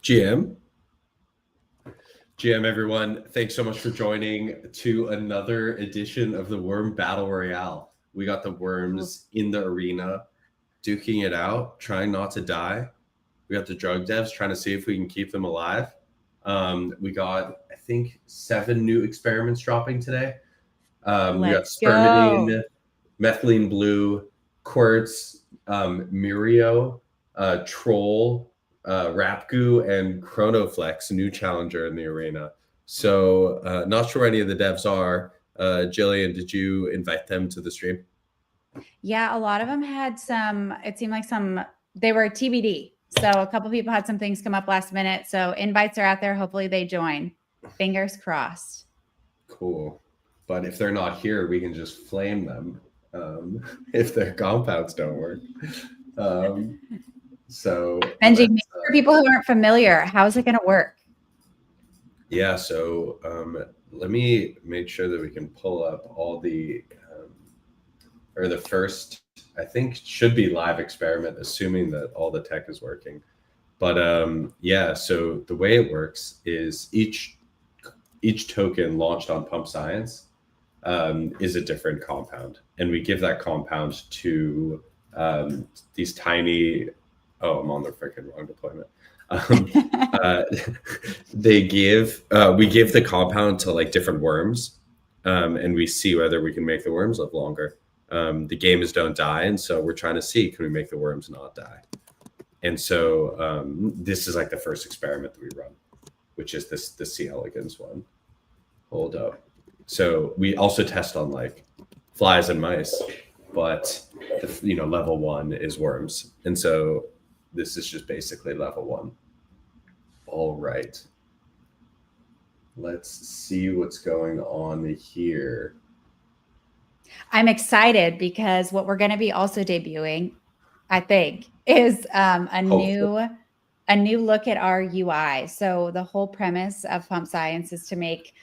GM. GM, everyone, thanks so much for joining to another edition of the Worm Battle Royale. We got the worms in the arena, duking it out, trying not to die. We got the drug devs trying to see if we can keep them alive. We got, I think, 7 new experiments dropping today. We got spermidine, methylene blue, quartz, Murio, troll, Rapgoo, and Chronoflex, new challenger in the arena. So not sure any of the devs are. Jillian, did you invite them to the stream? Yeah, a lot of them had it seemed like they were TBD. So a couple people had some things come up last minute. So invites are out there. Hopefully they join. Fingers crossed. Cool. But if they're not here, we can just flame them if their compounds don't work. So Benji, for people who aren't familiar, how is it going to work? Yeah, so let me make sure that we can pull up all the first, I think, should be live experiment, assuming that all the tech is working. But yeah, so the way it works is each token launched on Pump Science is a different compound, and we give that compound to these tiny. Oh, I'm on the freaking wrong deployment. We give the compound to like different worms, and we see whether we can make the worms live longer. The game is don't die, and so we're trying to see, can we make the worms not die? And so this is like the first experiment that we run, which is the C. elegans one. Hold up. So we also test on like flies and mice, but level 1 is worms, and so this is just basically level 1. All right. Let's see what's going on here. I'm excited because what we're going to be also debuting, I think, is a new look at our UI. So the whole premise of Pump Science is to make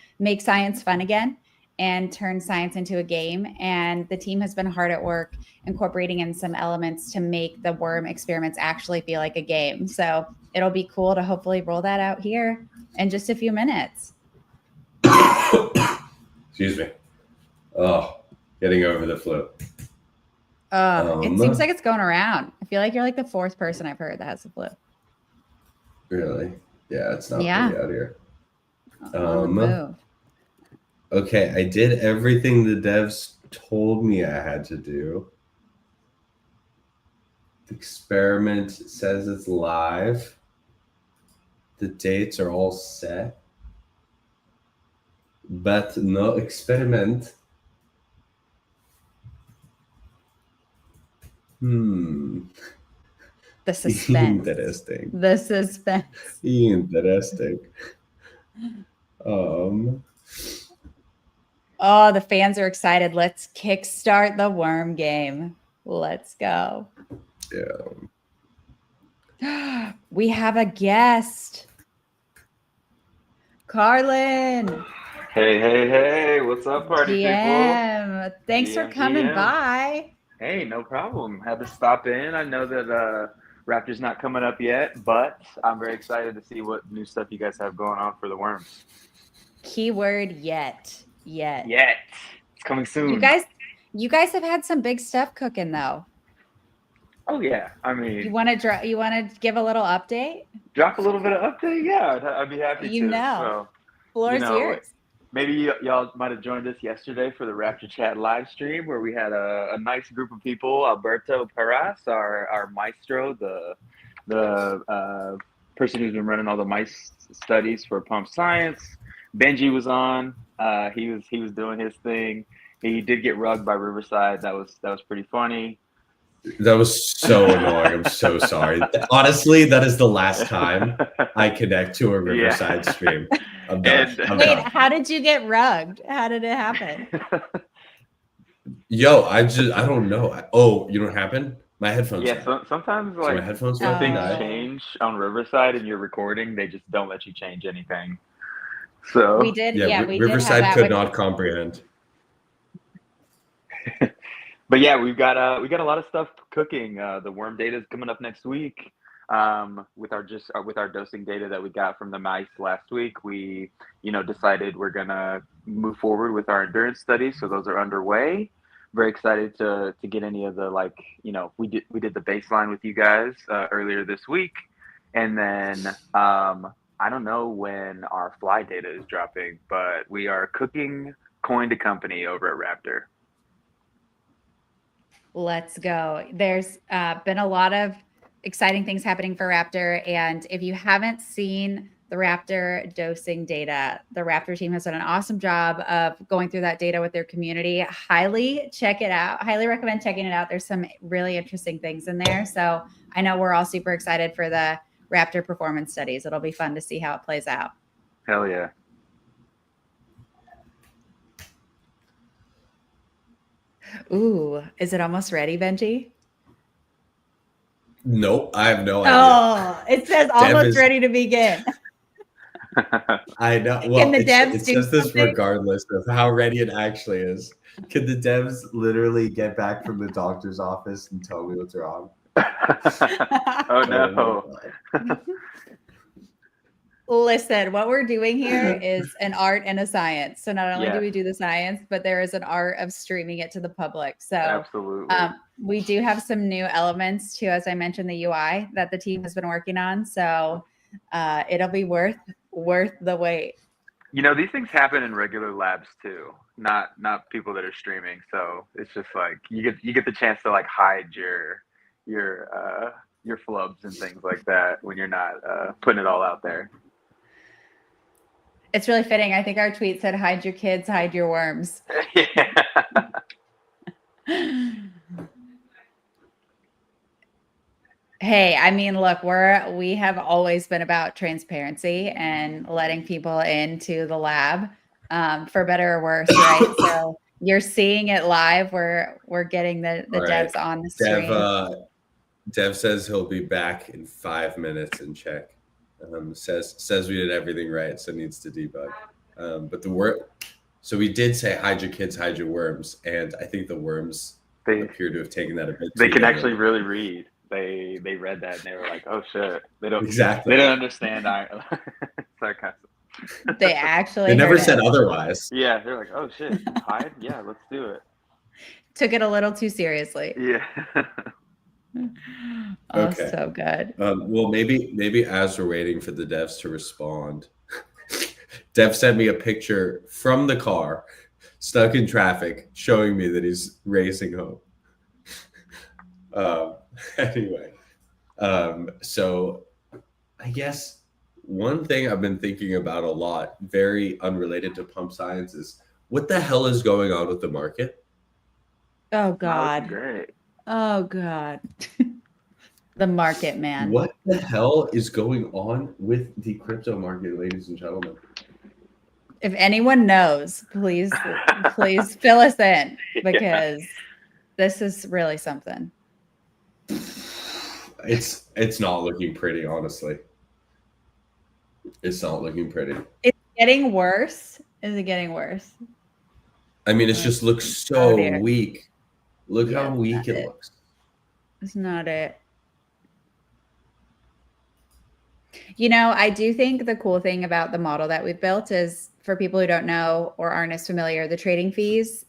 science fun again and turn science into a game. And the team has been hard at work incorporating in some elements to make the worm experiments actually feel like a game. So it'll be cool to hopefully roll that out here in just a few minutes. Excuse me. Oh, getting over the flu. It seems like it's going around. I feel like you're like the 4th person I've heard that has the flu. Really? Yeah, it's not pretty out here. On the move. Okay, I did everything the devs told me I had to do. The experiment says it's live. The dates are all set. But no experiment. The suspense. Interesting. The suspense. Interesting. Oh, the fans are excited. Let's kickstart the worm game. Let's go. Yeah. We have a guest. Carlin. Hey. What's up, party people? Thanks for coming by. Hey, no problem. Had to stop in. I know that Raptor's not coming up yet, but I'm very excited to see what new stuff you guys have going on for the worms. Keyword yet. It's coming soon. You guys have had some big stuff cooking though. Oh yeah, I mean, you want to give a little update? Drop a little bit of update, yeah. I'd be happy to. So, floor's yours. Maybe y'all might have joined us yesterday for the Raptor Chat live stream where we had a nice group of people. Alberto Perras, our maestro, the person who's been running all the mice studies for Pump Science. Benji was on. He was doing his thing. He did get rugged by Riverside. That was pretty funny. That was so annoying. I'm so sorry. Honestly, that is the last time I connect to a Riverside stream. Wait, how did you get rugged? How did it happen? Yo, I don't know. Oh, you know what happened? My headphones. Yeah, sometimes like my headphones things change on Riverside and you're recording. They just don't let you change anything. So we did. Yeah, Riverside could not comprehend. But yeah, we got a lot of stuff cooking. The worm data is coming up next week. with our dosing data that we got from the mice last week, we decided we're gonna move forward with our endurance studies. So those are underway. Very excited to get any of the we did the baseline with you guys earlier this week, and then I don't know when our fly data is dropping, but we are cooking coin to company over at Raptor. Let's go. There's been a lot of exciting things happening for Raptor. And if you haven't seen the Raptor dosing data, the Raptor team has done an awesome job of going through that data with their community. Highly check it out. Highly recommend checking it out. There's some really interesting things in there. So I know we're all super excited for the Raptor performance studies. It'll be fun to see how it plays out. Hell yeah. Ooh, is it almost ready, Benji? Nope, I have no idea. Oh, it says almost ready to begin. I know. Can Well, the it devs do says this something? regardless of how ready it actually is. Can the devs literally get back from the doctor's office and tell me what's wrong? Oh no. Listen, what we're doing here is an art and a science. So not only Yeah. do we do the science, but there is an art of streaming it to the public. So Absolutely. we do have some new elements to, as I mentioned, the UI that the team has been working on. So it'll be worth the wait. These things happen in regular labs too, not people that are streaming. So it's just like you get the chance to like hide your flubs and things like that when you're not putting it all out there. It's really fitting. I think our tweet said, "Hide your kids, hide your worms." Yeah. Hey, I mean, look, we have always been about transparency and letting people into the lab, for better or worse, right? So you're seeing it live. We're getting the devs on the stream. Dev says he'll be back in 5 minutes and check. Says we did everything right, so needs to debug. But so we did say hide your kids, hide your worms, and I think the worms appear to have taken that a bit. They can actually really read. They read that and they were like, "Oh shit!" They don't understand sarcasm. They actually they never said otherwise. Yeah, they're like, "Oh shit, hide? Yeah, let's do it." Took it a little too seriously. Yeah. Oh, okay. So good. Well, maybe as we're waiting for the devs to respond, Dev sent me a picture from the car, stuck in traffic, showing me that he's racing home. Anyway, so I guess one thing I've been thinking about a lot, very unrelated to pump science, is what the hell is going on with the market? Oh God. Oh, great. Oh God. The market, man. What the hell is going on with the crypto market, ladies and gentlemen? If anyone knows, please fill us in, because this is really something. It's not looking pretty, honestly. It's not looking pretty. It's getting worse. Is it getting worse? I mean, it just looks so weak. Look how weak it looks. It's not it. I do think the cool thing about the model that we've built is, for people who don't know or aren't as familiar, the trading fees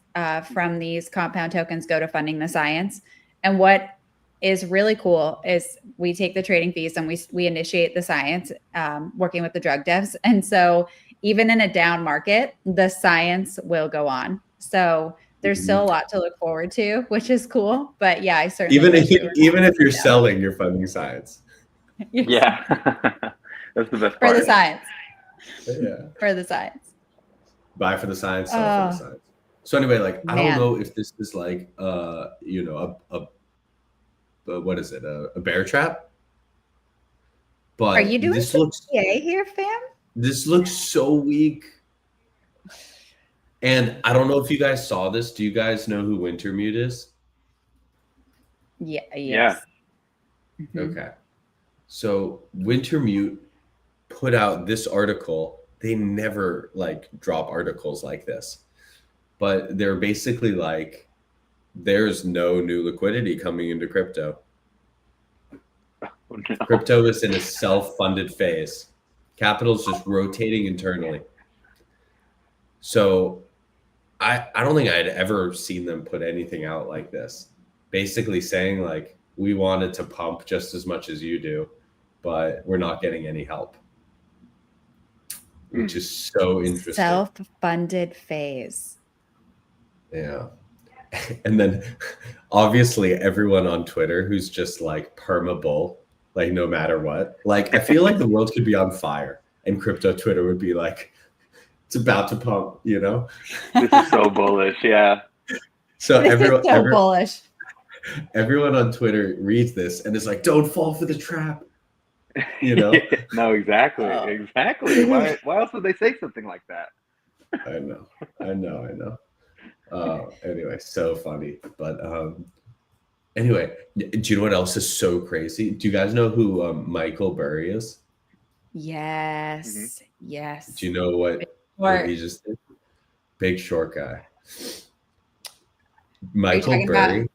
from these compound tokens go to funding the science. And what is really cool is we take the trading fees and we initiate the science, working with the drug devs. And so even in a down market, the science will go on. So there's still a lot to look forward to, which is cool. But yeah, I certainly even if you're selling, you're funding science. Yeah. That's the best part. For the science. Yeah. For the science. Buy for the science, sell for the science. So anyway, I don't know if this is like what is it? A bear trap? But are you doing this looks here, fam? This looks so weak. And I don't know if you guys saw this. Do you guys know who Wintermute is? Yeah. Yes. Yeah. Mm-hmm. Okay. So Wintermute put out this article. They never drop articles like this, but they're basically like, there's no new liquidity coming into crypto. Oh, no. Crypto is in a self-funded phase. Capital's just rotating internally. So I don't think I'd ever seen them put anything out like this. Basically saying like, we wanted to pump just as much as you do, but we're not getting any help. Which is so interesting. Self-funded phase. Yeah. And then obviously everyone on Twitter who's just like perma bull, like no matter what. Like I feel like the world could be on fire and crypto Twitter would be like, it's about to pump, you know? This is so bullish, yeah. So This is so bullish. Everyone on Twitter reads this and is like, don't fall for the trap. You know? No, exactly. Oh. Exactly. Why else would they say something like that? I know. Anyway, so funny. But anyway, do you know what else is so crazy? Do you guys know who Michael Burry is? Yes. Yes. Do you know what he just did? Big Short guy. Michael Burry.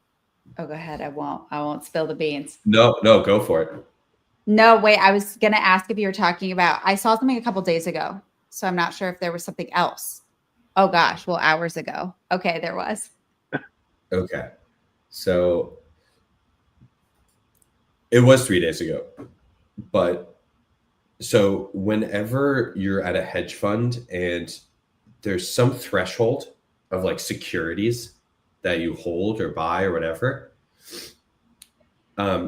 Oh, go ahead. I won't spill the beans. No, go for it. No, wait. I was gonna ask if you were talking about. I saw something a couple days ago, so I'm not sure if there was something else. Oh gosh, well, hours ago. Okay, there was. Okay, so it was 3 days ago, but so whenever you're at a hedge fund and there's some threshold of like securities that you hold or buy or whatever,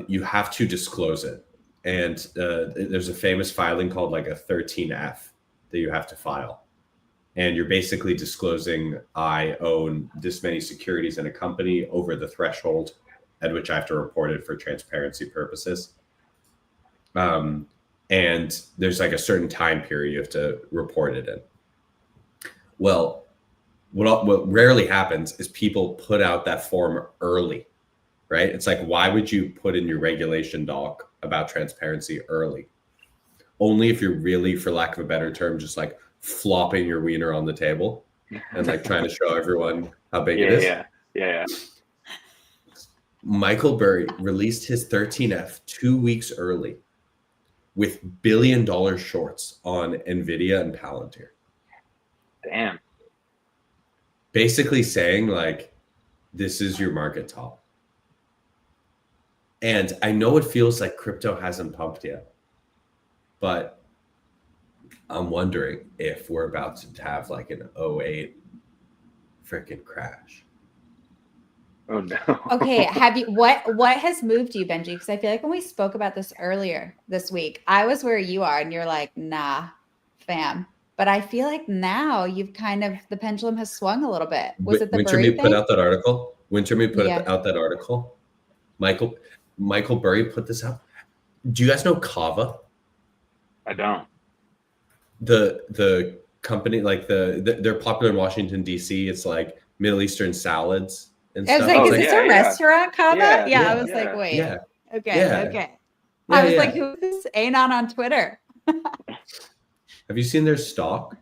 you have to disclose it. And there's a famous filing called like a 13F that you have to file. And you're basically disclosing, I own this many securities in a company over the threshold at which I have to report it for transparency purposes. And there's like a certain time period you have to report it in. Well, what rarely happens is people put out that form early, right? It's like, why would you put in your regulation doc about transparency early? Only if you're really, for lack of a better term, just like flopping your wiener on the table and like trying to show everyone how big it is. Yeah. Michael Burry released his 13F 2 weeks early with billion-dollar shorts on NVIDIA and Palantir. Damn. Basically saying like, this is your market top. And I know it feels like crypto hasn't pumped yet, but I'm wondering if we're about to have like an 08 freaking crash. Oh no. Okay, have you what has moved you, Benji? Because I feel like when we spoke about this earlier this week, I was where you are, and you're like, nah, fam. But I feel like now you've kind of the pendulum has swung a little bit. Was it the Burry thing? Put out that article. Wintermead put out that article. Michael Burry put this out. Do you guys know Kava? I don't. The company, like they're popular in Washington D.C. It's like Middle Eastern salads and stuff. I was like, is this a restaurant, Kava? Yeah, I was like, wait. Yeah. Okay. I was like, who is Anon on Twitter? Have you seen their stock?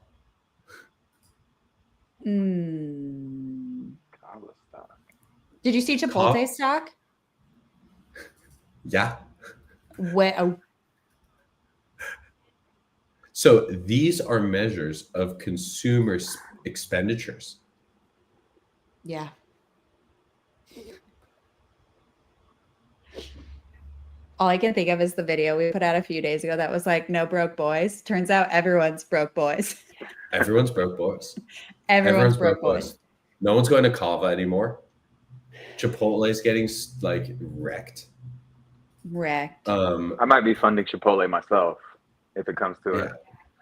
Did you see Chipotle Kava? stock? Yeah. Well, so these are measures of consumer expenditures. Yeah. All I can think of is the video we put out a few days ago that was like, no broke boys. Turns out everyone's broke boys. Everyone's broke boys. Everyone's broke boys. No one's going to Kava anymore. Chipotle is getting like wrecked. I might be funding Chipotle myself if it comes to it.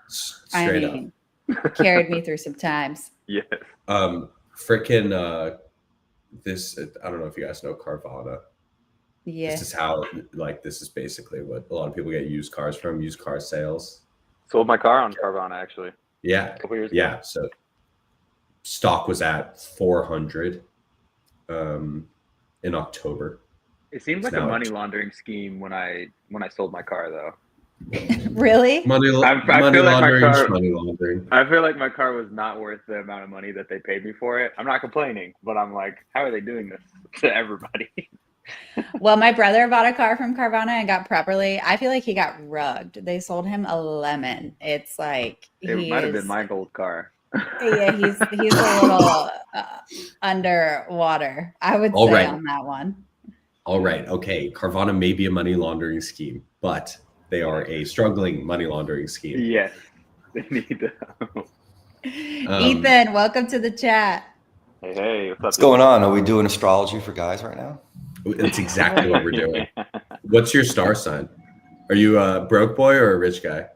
Straight up. Carried me through some times. Yes. Frickin' this, I don't know if you guys know Carvana. Yeah. This is how, like, this is basically what a lot of people get used cars from, used car sales. Sold my car on Carvana, actually. Yeah. A couple years ago. Yeah. So stock was at 400 in October. It seems like a money laundering scheme when I sold my car, though. Really? Money laundering. I feel like my car was not worth the amount of money that they paid me for it. I'm not complaining, but I'm like, how are they doing this to everybody? Well, my brother bought a car from Carvana and got properly. I feel like he got rugged. They sold him a lemon. It's like It might have been my gold car. Yeah, he's a little underwater, I would All say, right. on that one. All right. Okay. Carvana may be a money laundering scheme, but they are a struggling money laundering scheme. Yes, they need to. Ethan, welcome to the chat. Hey, what's up? What's going on? Are we doing astrology for guys right now? That's exactly what we're doing. What's your star sign? Are you a broke boy or a rich guy?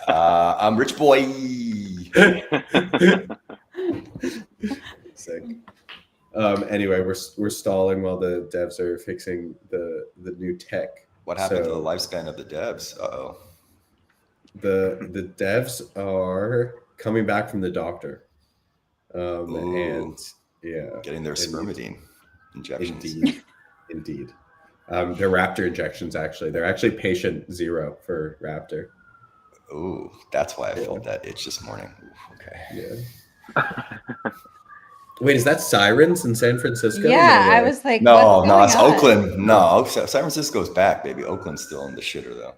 I'm rich boy. Sick. Anyway, we're stalling while the devs are fixing the new tech. What happened to the lifespan of the devs? Uh-oh. The devs are coming back from the doctor. And yeah, getting their spermidine injections. Indeed. They're Raptor injections, actually. They're actually patient 0 for Raptor. Ooh, that's why I felt that itch this morning. Ooh, okay. Yeah. Wait, is that Sirens in San Francisco? Yeah, I was like, no, it's on? Oakland. No, San Francisco's back, baby. Oakland's still in the shitter, though.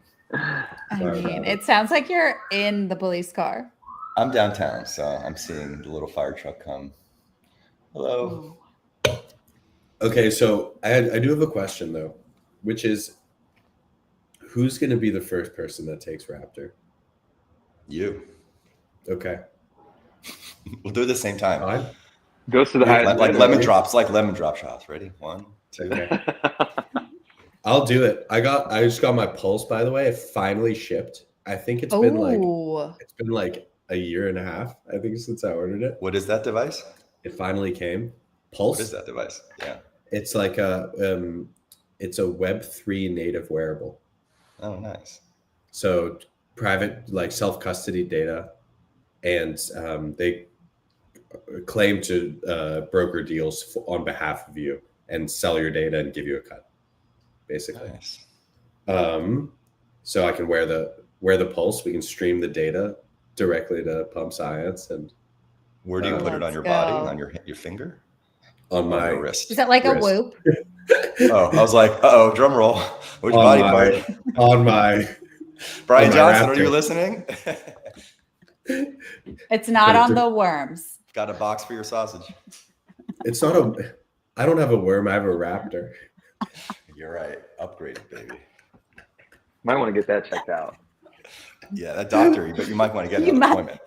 I mean, it sounds like you're in the police car. I'm downtown, so I'm seeing the little fire truck come. Hello. Ooh. Okay, so I do have a question, though, which is, who's going to be the first person that takes Raptor? You. Okay. We'll do it at the same time. Fine. Goes to the highest. Like lemon drops, like lemon drop shots. Ready? 1, 2. Okay. I'll do it. I just got my Pulse, by the way. It finally shipped. I think it's been like a year and a half, I think, since I ordered it. What is that device? It finally came. Pulse. What is that device? Yeah. It's like it's a Web3 native wearable. Oh, nice. So private, like self-custody data, and they claim to broker deals on behalf of you and sell your data and give you a cut, basically. Nice. So I can wear the Pulse. We can stream the data directly to Pump Science, and where do you put it on your body? On your finger? On my wrist. Is that like wrist. a Whoop? Oh, I was like, uh-oh, drum roll. Which body part? On my Brian on my Johnson, Raptor. are you listening? It's not on the worms. Got a box for your sausage. It's not I don't have a worm. I have a Raptor. You're right. Upgraded, baby. Might want to get that checked out. Yeah, that doctor, but you might want to get an appointment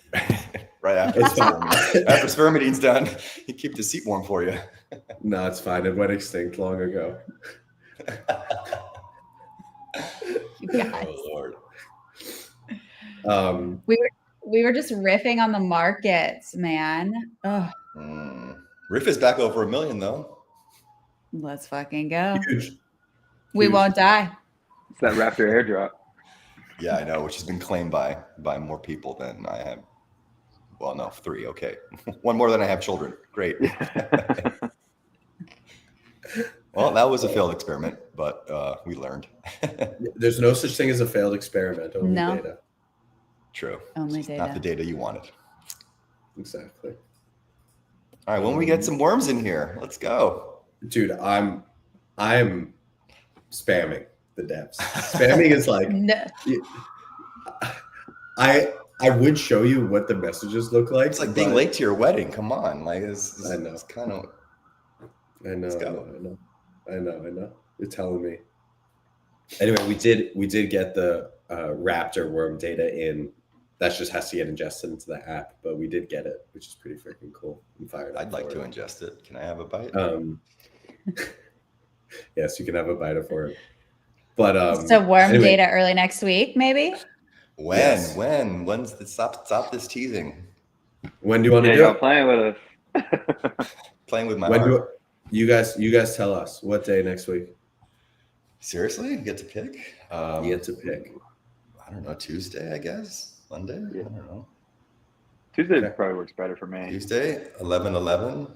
right after spermidine's done. He keep the seat warm for you. No, it's fine. It went extinct long ago. Oh Lord. We were just riffing on the markets, man. Oh, Riff is back over 1 million though. let's fucking go. Huge. We Huge. won't die. It's that Raptor airdrop. Yeah, I know, which has been claimed by more people than I have. Well, no, 3. Okay, 1 more than I have children. Great. Well, that was a failed experiment, but we learned. There's no such thing as a failed experiment. Only No. data. True. Only It's data. not the data you wanted. Exactly. All right, when we get some worms in here, let's go. Dude, I'm spamming the devs. Spamming is like No. I would show you what the messages look like. It's like being late to your wedding. Come on, like I know. It's kind of. I know. Let's go. I know. You're telling me. Anyway, we did get the Raptor worm data in. That just has to get ingested into the app, but we did get it, which is pretty freaking cool. I'm fired up. I'd like to ingest it. Can I have a bite? Yes, you can have a bite for it. But So worm anyway. data early next week, maybe? Yes. When's the stop this teasing? When do you want to do Y'all it? playing with us. Playing with my When heart. you guys tell us what day next week? Seriously? You get to pick? You get to pick. I don't know, Tuesday, I guess? Monday? Yeah. I don't know. Tuesday Okay. probably works better for me. Tuesday, 11/11.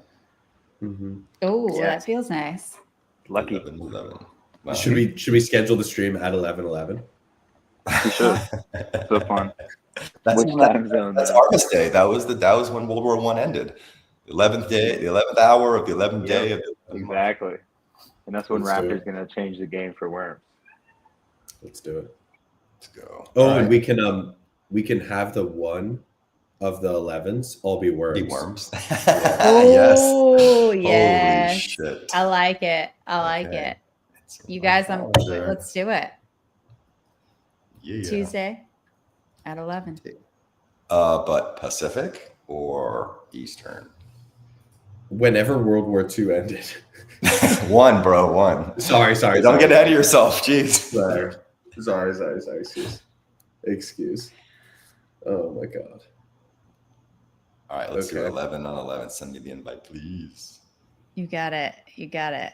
Mm-hmm. Oh, Yeah. that feels nice. Lucky. 11/11. Wow. Should we schedule the stream at 11:11? We should. So fun. That's Which time zone? That's Armistice Day. That was when World War I ended. The 11th day, the 11th hour of the 11th day of the 11th month. Exactly. And that's when Let's do Raptor's it. going to change the game for worms. Let's do it. Let's go. Oh, All and right. we can have the one of the 11s all be worms. Be worms. Oh, Yes. yes. Holy shit. I like it. I like Okay. it. It's You guys, $1. let's do it. Yeah. Tuesday at 11. But Pacific or Eastern? Whenever World War II ended. One, bro. One. Sorry. Don't get ahead of yourself. Jeez. Sorry. Excuse. Oh my God. All right, let's do 11 on 11. Send me the invite, please. You got it.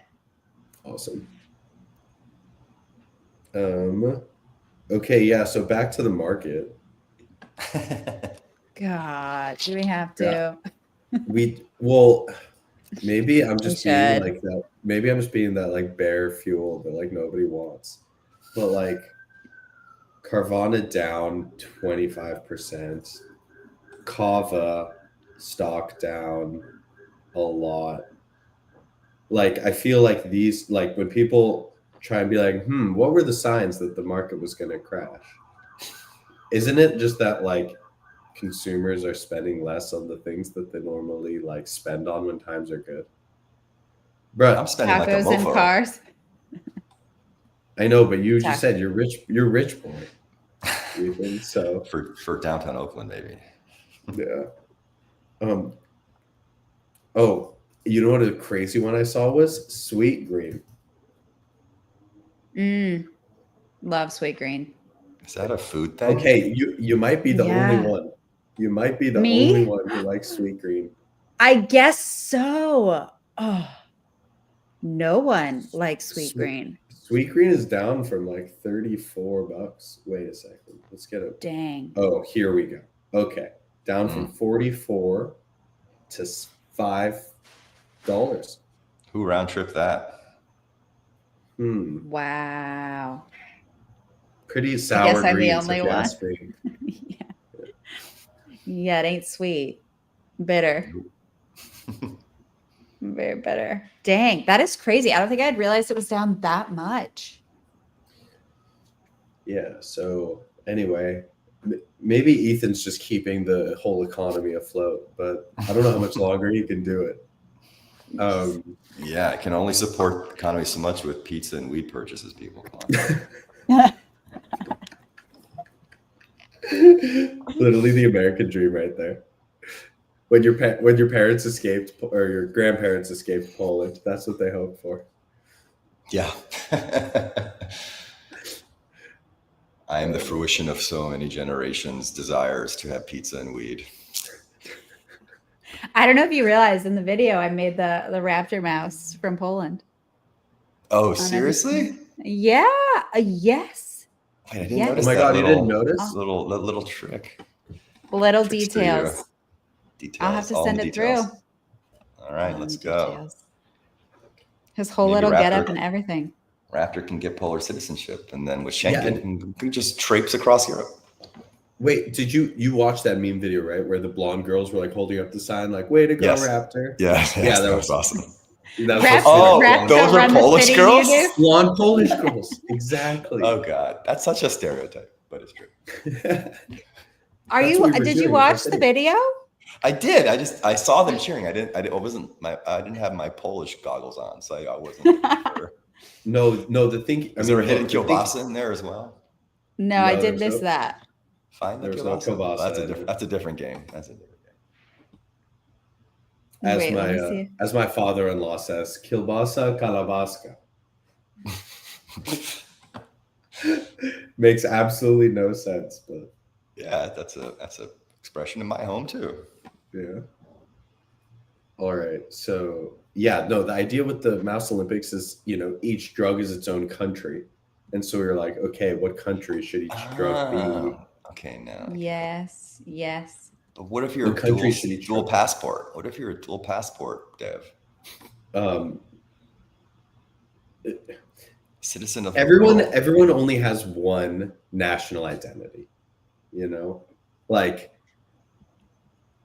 Awesome. Okay, yeah, so back to the market. God, do we have to? Maybe I'm just We being should. like that. Maybe I'm just being that like bear fuel that like nobody wants. But like Carvana down 25%. Kava stock down a lot. Like I feel like these, like when people try and be like, what were the signs that the market was going to crash? Isn't it just that like consumers are spending less on the things that they normally like spend on when times are good? Bro, I'm spending like a Tacos and mofo. cars. I know, but you just said you're rich boy. You think so? For downtown Oakland, maybe. Yeah. Oh, you know what a crazy one I saw was Sweet Green. Love Sweet Green. Is that a food thing? Okay, you might be the only one. You might be the only one who likes Sweet Green. I guess so. Oh, no one likes Sweet Green. Sweet Green is down from like $34. Wait a second. Let's get it. Dang. Oh, here we go. Okay. Down from 44 to $5. Who round trip that? Wow. Pretty sour. I guess I'm green, the only one. Yeah, it ain't sweet. Bitter. Very bitter. Dang, that is crazy. I don't think I'd realized it was down that much. Yeah. So anyway, maybe Ethan's just keeping the whole economy afloat, but I don't know how much longer he can do it. Yeah, I can only support the economy so much with pizza and weed purchases, people. Literally the American dream right there. When your parents escaped or your grandparents escaped Poland, that's what they hoped for. Yeah. I am the fruition of so many generations' desires to have pizza and weed. I don't know if you realized in the video I made the Raptor mouse from Poland. Oh, seriously? Yeah. Yes. Wait, I didn't notice. Oh my God, you didn't notice? Little trick. Little details. I'll have to send it through. All right, let's go. His whole little getup and everything. Raptor can get Polish citizenship, and then with Schengen, can just traipse across Europe. Wait, did you watch that meme video, right? Where the blonde girls were like holding up the sign, like, way to go, Raptor. Yeah, that was awesome. Those are Polish girls? Blonde Polish girls. Exactly. Oh God. That's such a stereotype, but it's true. Did you watch the video? I did. I saw them cheering. I didn't have my Polish goggles on, so I wasn't sure. No, the thing. Was there a hidden kielbasa in there as well? No, I did miss that. Find the kielbasa. That's a different game. As my father-in-law says, kielbasa kalabaska. Makes absolutely no sense, but yeah, that's a expression in my home too. Yeah. All right. So yeah, no, the idea with the Mouse Olympics is, each drug is its own country. And so we're like, okay, what country should each drug be? Okay, now. Yes. But what if you're a dual passport? What if you're a dual passport, Dev? Citizen of everyone only has one national identity, like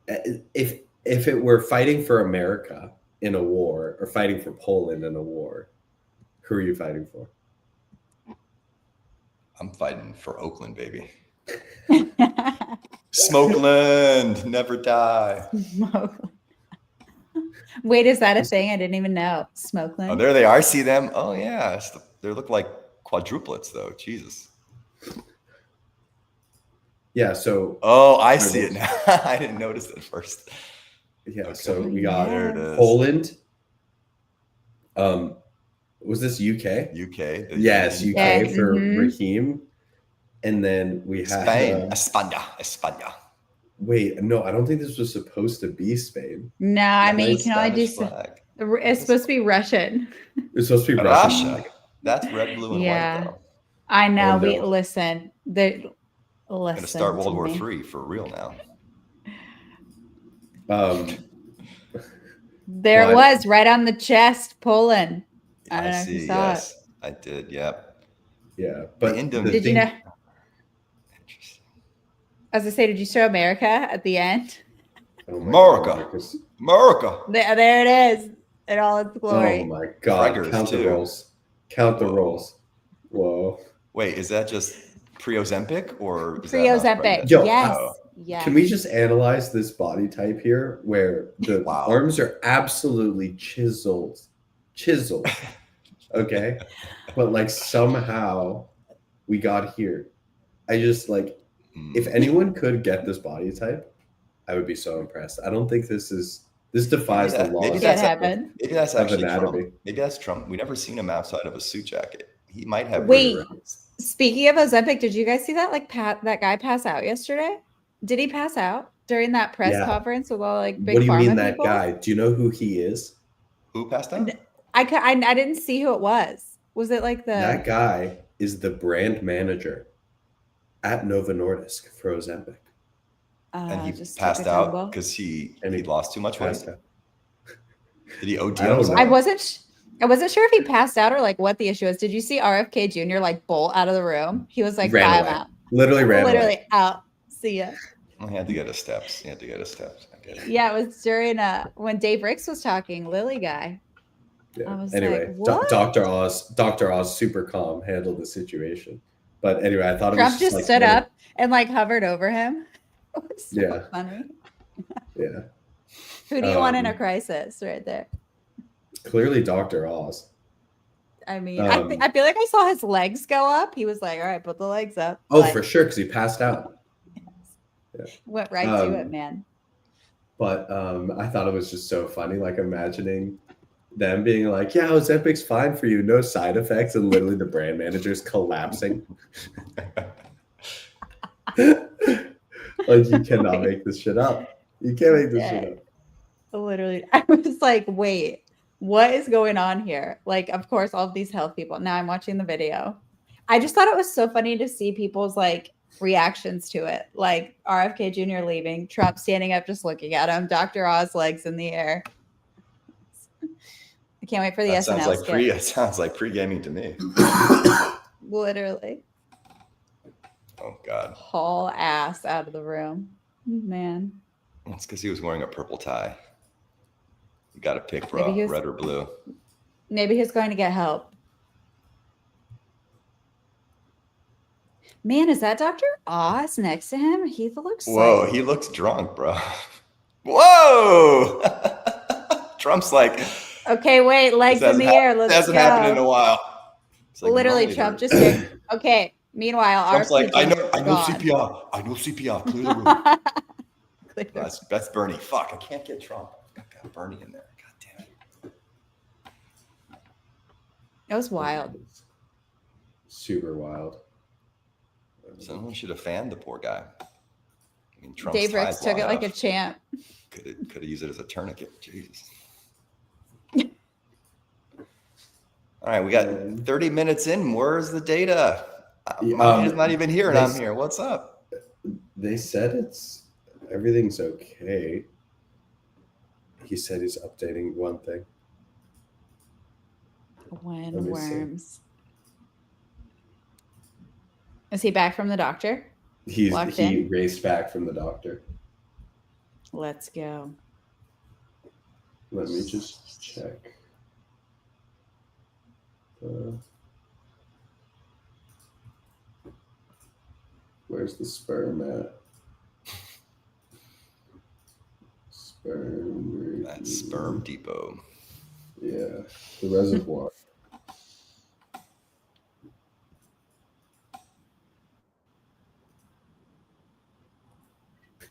if it were fighting for America in a war or fighting for Poland in a war, Who are you fighting for? I'm fighting for Oakland, baby. Smokeland, never die. Wait, is that a thing? I didn't even know. Smokeland. Oh, there they are. I see them. Oh yeah, they look like quadruplets though. Jesus. Yeah. So. Oh, I see it now. I didn't notice it first. Yeah. Okay. So we got There it is. Poland. Was this UK? UK. Yes, UK Yes. for Mhm. Raheem. And then we had Spain. España. Wait, no, I don't think this was supposed to be Spain. No, I mean you Nice can only do. Spanish flag. It's supposed to be Russian. It's supposed to be Russian. Russia. That's red, blue, and Yeah. white though. I know. Oh, We no. listen. Gonna start World War III for real now. There Well, was right on the chest, Poland. I don't know if you see. saw Yes, I did. Yep. Yeah, but Did you know? Interesting. As I say, did you show America at the end? Oh my America. God, Marcus. America. There it is in all its glory. Oh my God! Fraggers, Count the too. rolls. Count the Whoa. rolls. Whoa! Wait, is that just pre-Ozempic or is that Pre-Ozempic. pregnant? Yo, Yes. Oh. Yes. Can we just analyze this body type here, where the Wow. arms are absolutely chiseled, okay, but like somehow we got here. I just like, if anyone could get this body type, I would be so impressed. I don't think this defies the laws maybe Can't that's happen. Maybe that's of actually anatomy. Trump. Maybe that's Trump. We never seen him outside of a suit jacket. He might have. Wait. weird records. Speaking of Ozempic, did you guys see that that guy pass out yesterday? Did he pass out during that press Yeah. conference with all like big What do you pharma mean that people? guy? Do you know who he is? Who passed out? I didn't see who it was. Was it like That guy is the brand manager at Novo Nordisk for Ozempic. And he just passed took a out tumble? because he And he lost too much weight. Passed out. Did he OD I don't on know. I himself? wasn't sure if he passed out or like what the issue was. Did you see RFK Jr. like bolt out of the room? He was like, Ran bye, away. I'm out. Literally ran away. Literally out. See ya. He had to get his steps. I get it. Yeah, it was during when Dave Ricks was talking, Lily guy. Yeah. I was Anyway, like, what? Dr. Oz, super calm, handled the situation. But anyway, I thought it Trump was just like stood one of- up and like hovered over him. It was so Yeah. funny. Yeah, Who do you want in a Um, crisis right there? clearly Dr. Oz. I mean, um, I feel like I saw his legs go up. He was like, all right, put the legs up. Oh, Like, for sure, because he passed out. went right to it, Um, man. But I thought it was just so funny, like imagining them being like, "Yeah, Ozempic's fine for you, no side effects," and literally the brand manager's collapsing. Like, you cannot make this shit up. You can't make this shit up. Literally, I was like, wait, what is going on here? Like, of course, all of these health people. Now I'm watching the video. I just thought it was so funny to see people's like reactions to it. Like RFK Jr. leaving, Trump standing up, just looking at him, Dr. Oz legs in the air. I can't wait for the That SNL sounds like skit. it sounds like pre-gaming to me. Literally, Oh God. haul ass out of the room. Man, It's because he was wearing a purple tie. You got to pick, Maybe bro. he was- Red or blue. maybe he's going to get help. Man, is that Dr. Oz next to him? He looks Whoa, like he looks drunk, bro. Whoa! Trump's like, okay, wait, legs in the air. Let's hasn't go. happened in a while. It's like, Literally, no, Trump either. just said, okay. Meanwhile, Trump's our like, I know gone. CPR. I know CPR. Clear the room. Clear. That's Bernie. Fuck, I can't get Trump. I've got Bernie in there. God damn it. It was wild. Super wild. Someone should have fanned the poor guy. I mean, Trump's Dave Ricks tie's took long it like a enough. champ. Could have used it as a tourniquet. Jesus. All right, we got 30 minutes in. Where's the data? My data's not even here, and I'm here. What's up? They said everything's okay. He said he's updating one thing. When Let me see. worms. Is he back from the doctor? He Locked in? raced back from the doctor. Let's go. Let me just check. Where's the sperm at? Sperm. That sperm depot. Yeah, the reservoir.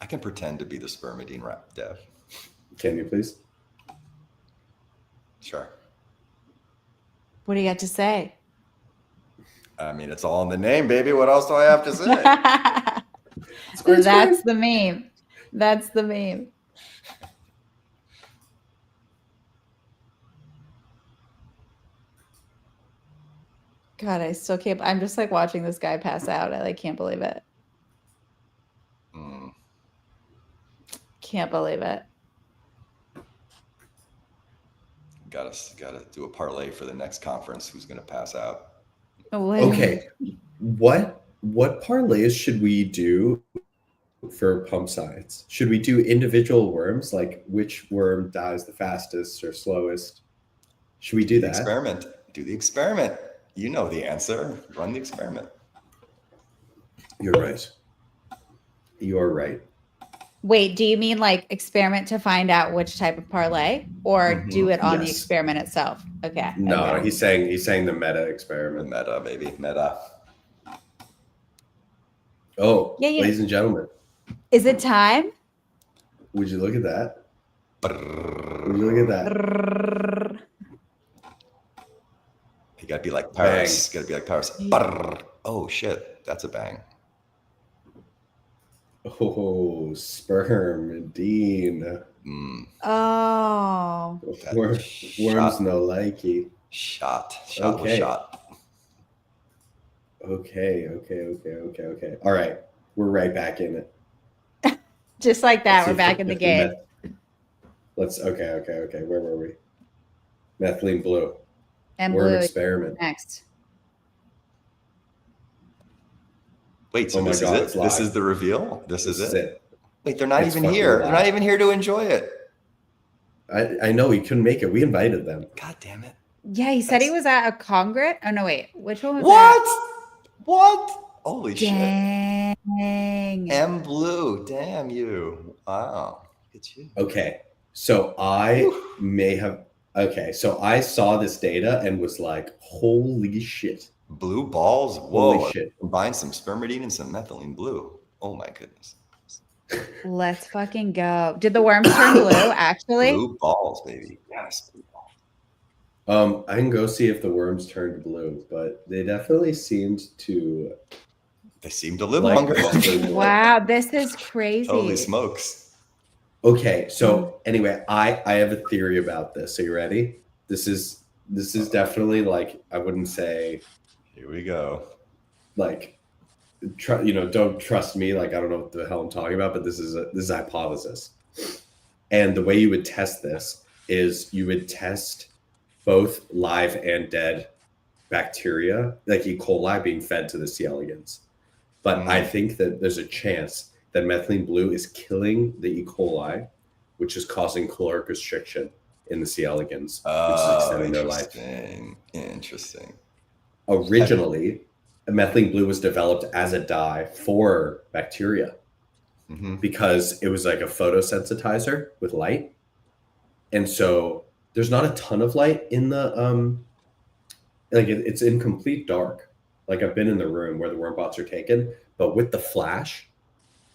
I can pretend to be the spermidine rap dev. Can you please? Sure. What do you got to say? I mean, it's all in the name, baby. What else do I have to say? That's the meme. That's the meme. God, I still can't. I'm just like watching this guy pass out. I like can't believe it. Can't believe it. Gotta do a parlay for the next conference. Who's gonna pass out? Okay, what parlays should we do for pump sides? Should we do individual worms, like which worm dies the fastest or slowest? Should we do that? Experiment. Do the experiment. You know the answer. Run the experiment. You're right. You're right. Wait, do you mean like experiment to find out which type of parlay, or do it on the Yes. experiment itself? Okay. No, okay. he's saying the meta The experiment. meta, baby. Meta. Oh, Yeah, yeah. ladies and gentlemen, Is it time? would you look at that? Would you look at that? You gotta be like Paris. Gotta be like Paris. Oh shit, that's a bang. Oh, sperm, Dean. Oh. Worms no likey. Shot Okay. was shot. Okay. All right, we're right back in it. Just like that, Let's see we're if back we- in the if we game. Okay. Where were we? Methylene blue. And Worm blue experiment. next. Wait, so Oh my this God, is it's it? This live. is the reveal? This is it? Wait, they're not It's even fucking here. live. They're not even here to enjoy it. I know he couldn't make it. We invited them. God damn it. Yeah, he said he was at a congress. Oh no, wait. Which one was What? Holy that? shit. Dang. M Blue. Damn you. Wow. Look at you. Okay, so I saw this data and was like, holy shit. Blue balls. Whoa. Holy shit. Combine some spermidine and some methylene blue. Oh my goodness. Let's fucking go. Did the worms turn blue, actually? Blue balls, baby. Yes. Blue balls. I can go see if the worms turned blue, but they definitely seemed to They seem to live like longer. methylene blue. Wow, this is crazy. Holy smokes. Okay, so anyway, I have a theory about this. Are you ready? This is definitely like, I wouldn't say Here we go. like don't trust me, like I don't know what the hell I'm talking about, but this is a hypothesis. And the way you would test this is you would test both live and dead bacteria, like E. coli being fed to the C. elegans. But I think that there's a chance that methylene blue is killing the E. coli, which is causing caloric restriction in the C. elegans, which is extending their life. Interesting. Originally, methylene blue was developed as a dye for bacteria because it was like a photosensitizer with light. And so there's not a ton of light in the, it's in complete dark. Like I've been in the room where the worm bots are taken, but with the flash,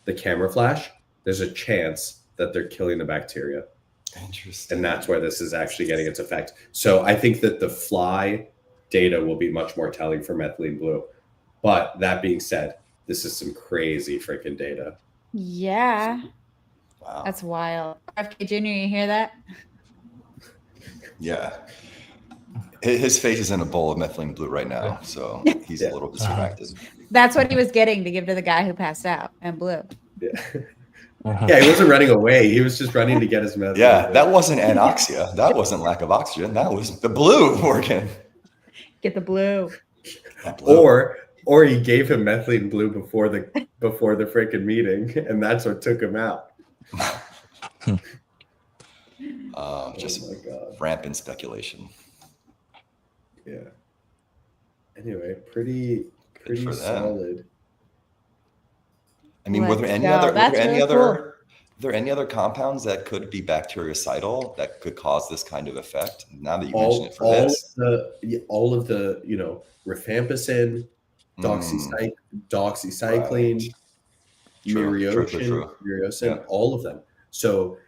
the camera flash, there's a chance that they're killing the bacteria. Interesting. And that's where this is actually getting its effect. So I think that the fly data will be much more telling for methylene blue. But that being said, this is some crazy freaking data. Yeah. Wow. That's wild. FK Jr., you hear that? Yeah. His face is in a bowl of methylene blue right now, so he's a little distracted. That's what he was getting to give to the guy who passed out and blue. Yeah. Yeah, he wasn't running away. He was just running to get his methylene. Yeah, that wasn't anoxia. That wasn't lack of oxygen. That was the blue working. Get the blue. That blue. Or he gave him methylene blue before the freaking meeting, and that's what took him out. Just oh my God. rampant speculation. Yeah. anyway, pretty for them. solid. I mean, were there Let's any go. other? That's Were there any really cool. other? Are there any other compounds that could be bactericidal that could cause this kind of effect? Now that you mention it for this, all of the rifampicin, doxycycline, muriocin, all of them. So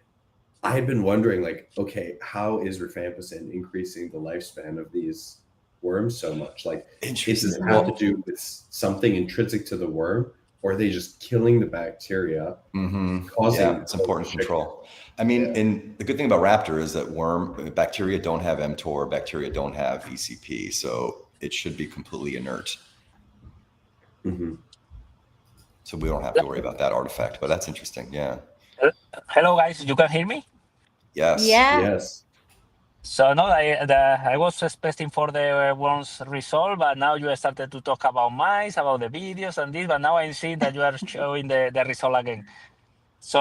I had been wondering, like, okay, how is rifampicin increasing the lifespan of these worms so much? Like, does it have to do with something intrinsic to the worm, or are they just killing the bacteria, causing? It's important control. I mean, and the good thing about Raptor is that bacteria don't have mTOR, bacteria don't have VCP, so it should be completely inert. So we don't have to worry about that artifact, but that's interesting. Yeah. Hello, guys. You can hear me? Yes. Yeah. Yes. So no, I was expecting for the worms result, but now you started to talk about mice, about the videos and this, but now I'm seeing that you are showing the result again. So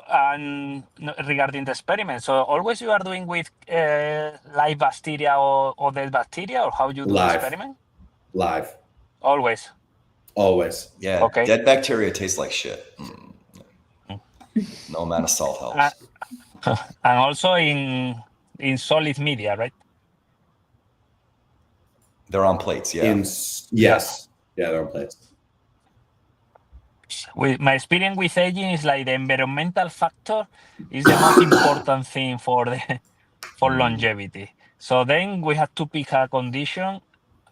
and regarding the experiment, so always you are doing with live bacteria or dead bacteria, or how you do the experiment? Live. Always. Yeah. Okay. Dead bacteria taste like shit. No amount of salt helps. And also in solid media, right? They're on plates, yeah. Yes. Yeah, they're on plates. With my experience with aging is like the environmental factor is the most important thing for longevity. So then we have to pick a condition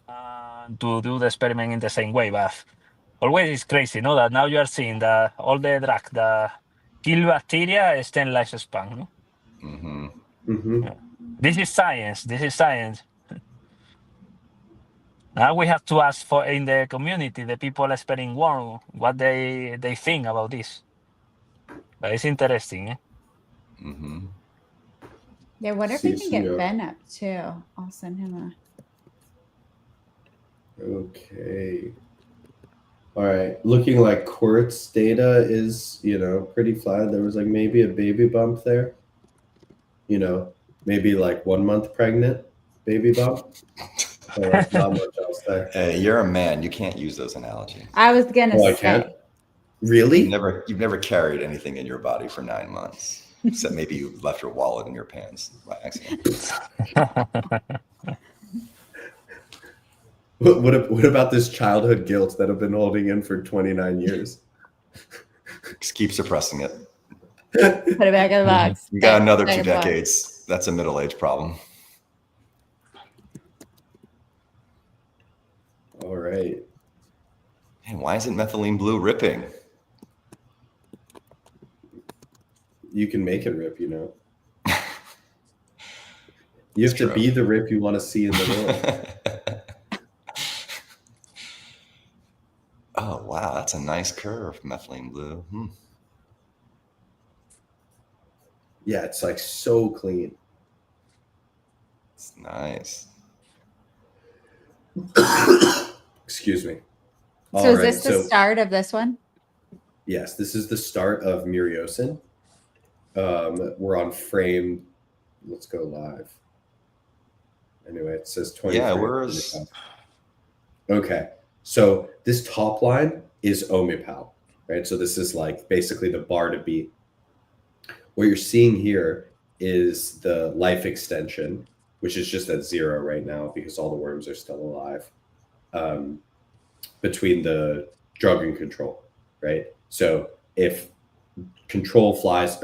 to do the experiment in the same way. But always it's crazy, no? That now you are seeing that all the drug that kill bacteria extend lifespan. No? Yeah. This is science. Now we have to ask for in the community, the people experimenting worm, what they think about this. But it's interesting, eh? Yeah, what if we can get Ben up too? I'll send him Okay. All right. Looking like Quartz data is, pretty flat. There was like maybe a baby bump there. Maybe like 1 month pregnant baby bump. Not much else there. Hey, you're a man. You can't use those analogies. I was gonna say. I can't? Really? You've never carried anything in your body for 9 months. Except maybe you left your wallet in your pants by accident. What about this childhood guilt that I've been holding in for 29 years? Just keep suppressing it. Put it back in the box. You got another 2 decades. That's a middle-age problem. All right. Hey, why isn't methylene blue ripping? You can make it rip, You have to be the rip you want to see in the world. Oh, wow. That's a nice curve, methylene blue. Yeah, it's like so clean. It's nice. Excuse me. So is this the start of this one? Yes, this is the start of muriocin. We're on frame. Let's go live. Anyway, it says 20. Yeah, where is? Okay, so this top line is OMIPAL, right? So this is like basically the bar to beat. What you're seeing here is the life extension, which is just at 0 right now because all the worms are still alive, between the drug and control, right? So if control mice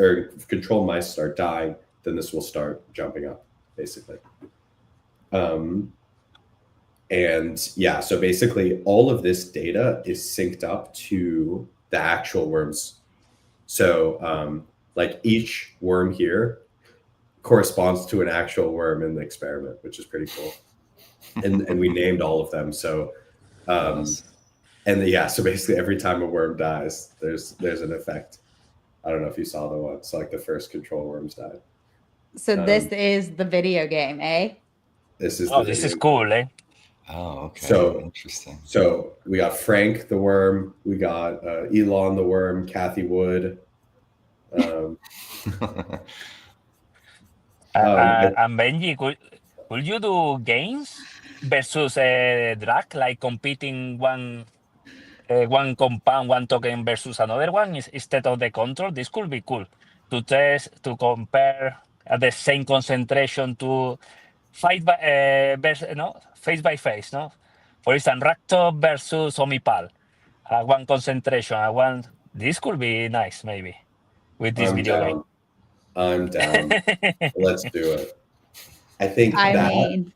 start dying, then this will start jumping up, basically. And yeah, so basically all of this data is synced up to the actual worms. So like each worm here corresponds to an actual worm in the experiment, which is pretty cool. And we named all of them. So so basically every time a worm dies, there's an effect. I don't know if you saw the one. So like the first control worms died. So this is the video game, eh? This is this is cool, eh? Oh, okay. So interesting. So we got Frank the worm, we got Elon the worm, Kathy Wood. And Benji, could you do games versus a drug, like competing one compound, one token versus another one instead of the control. This could be cool to test, to compare at the same concentration to fight by face by face. No, for instance, Ractop versus Omipal, one concentration, one. This could be nice, maybe, with this I'm video down. I'm down. game. Let's do it. I think I that. mean,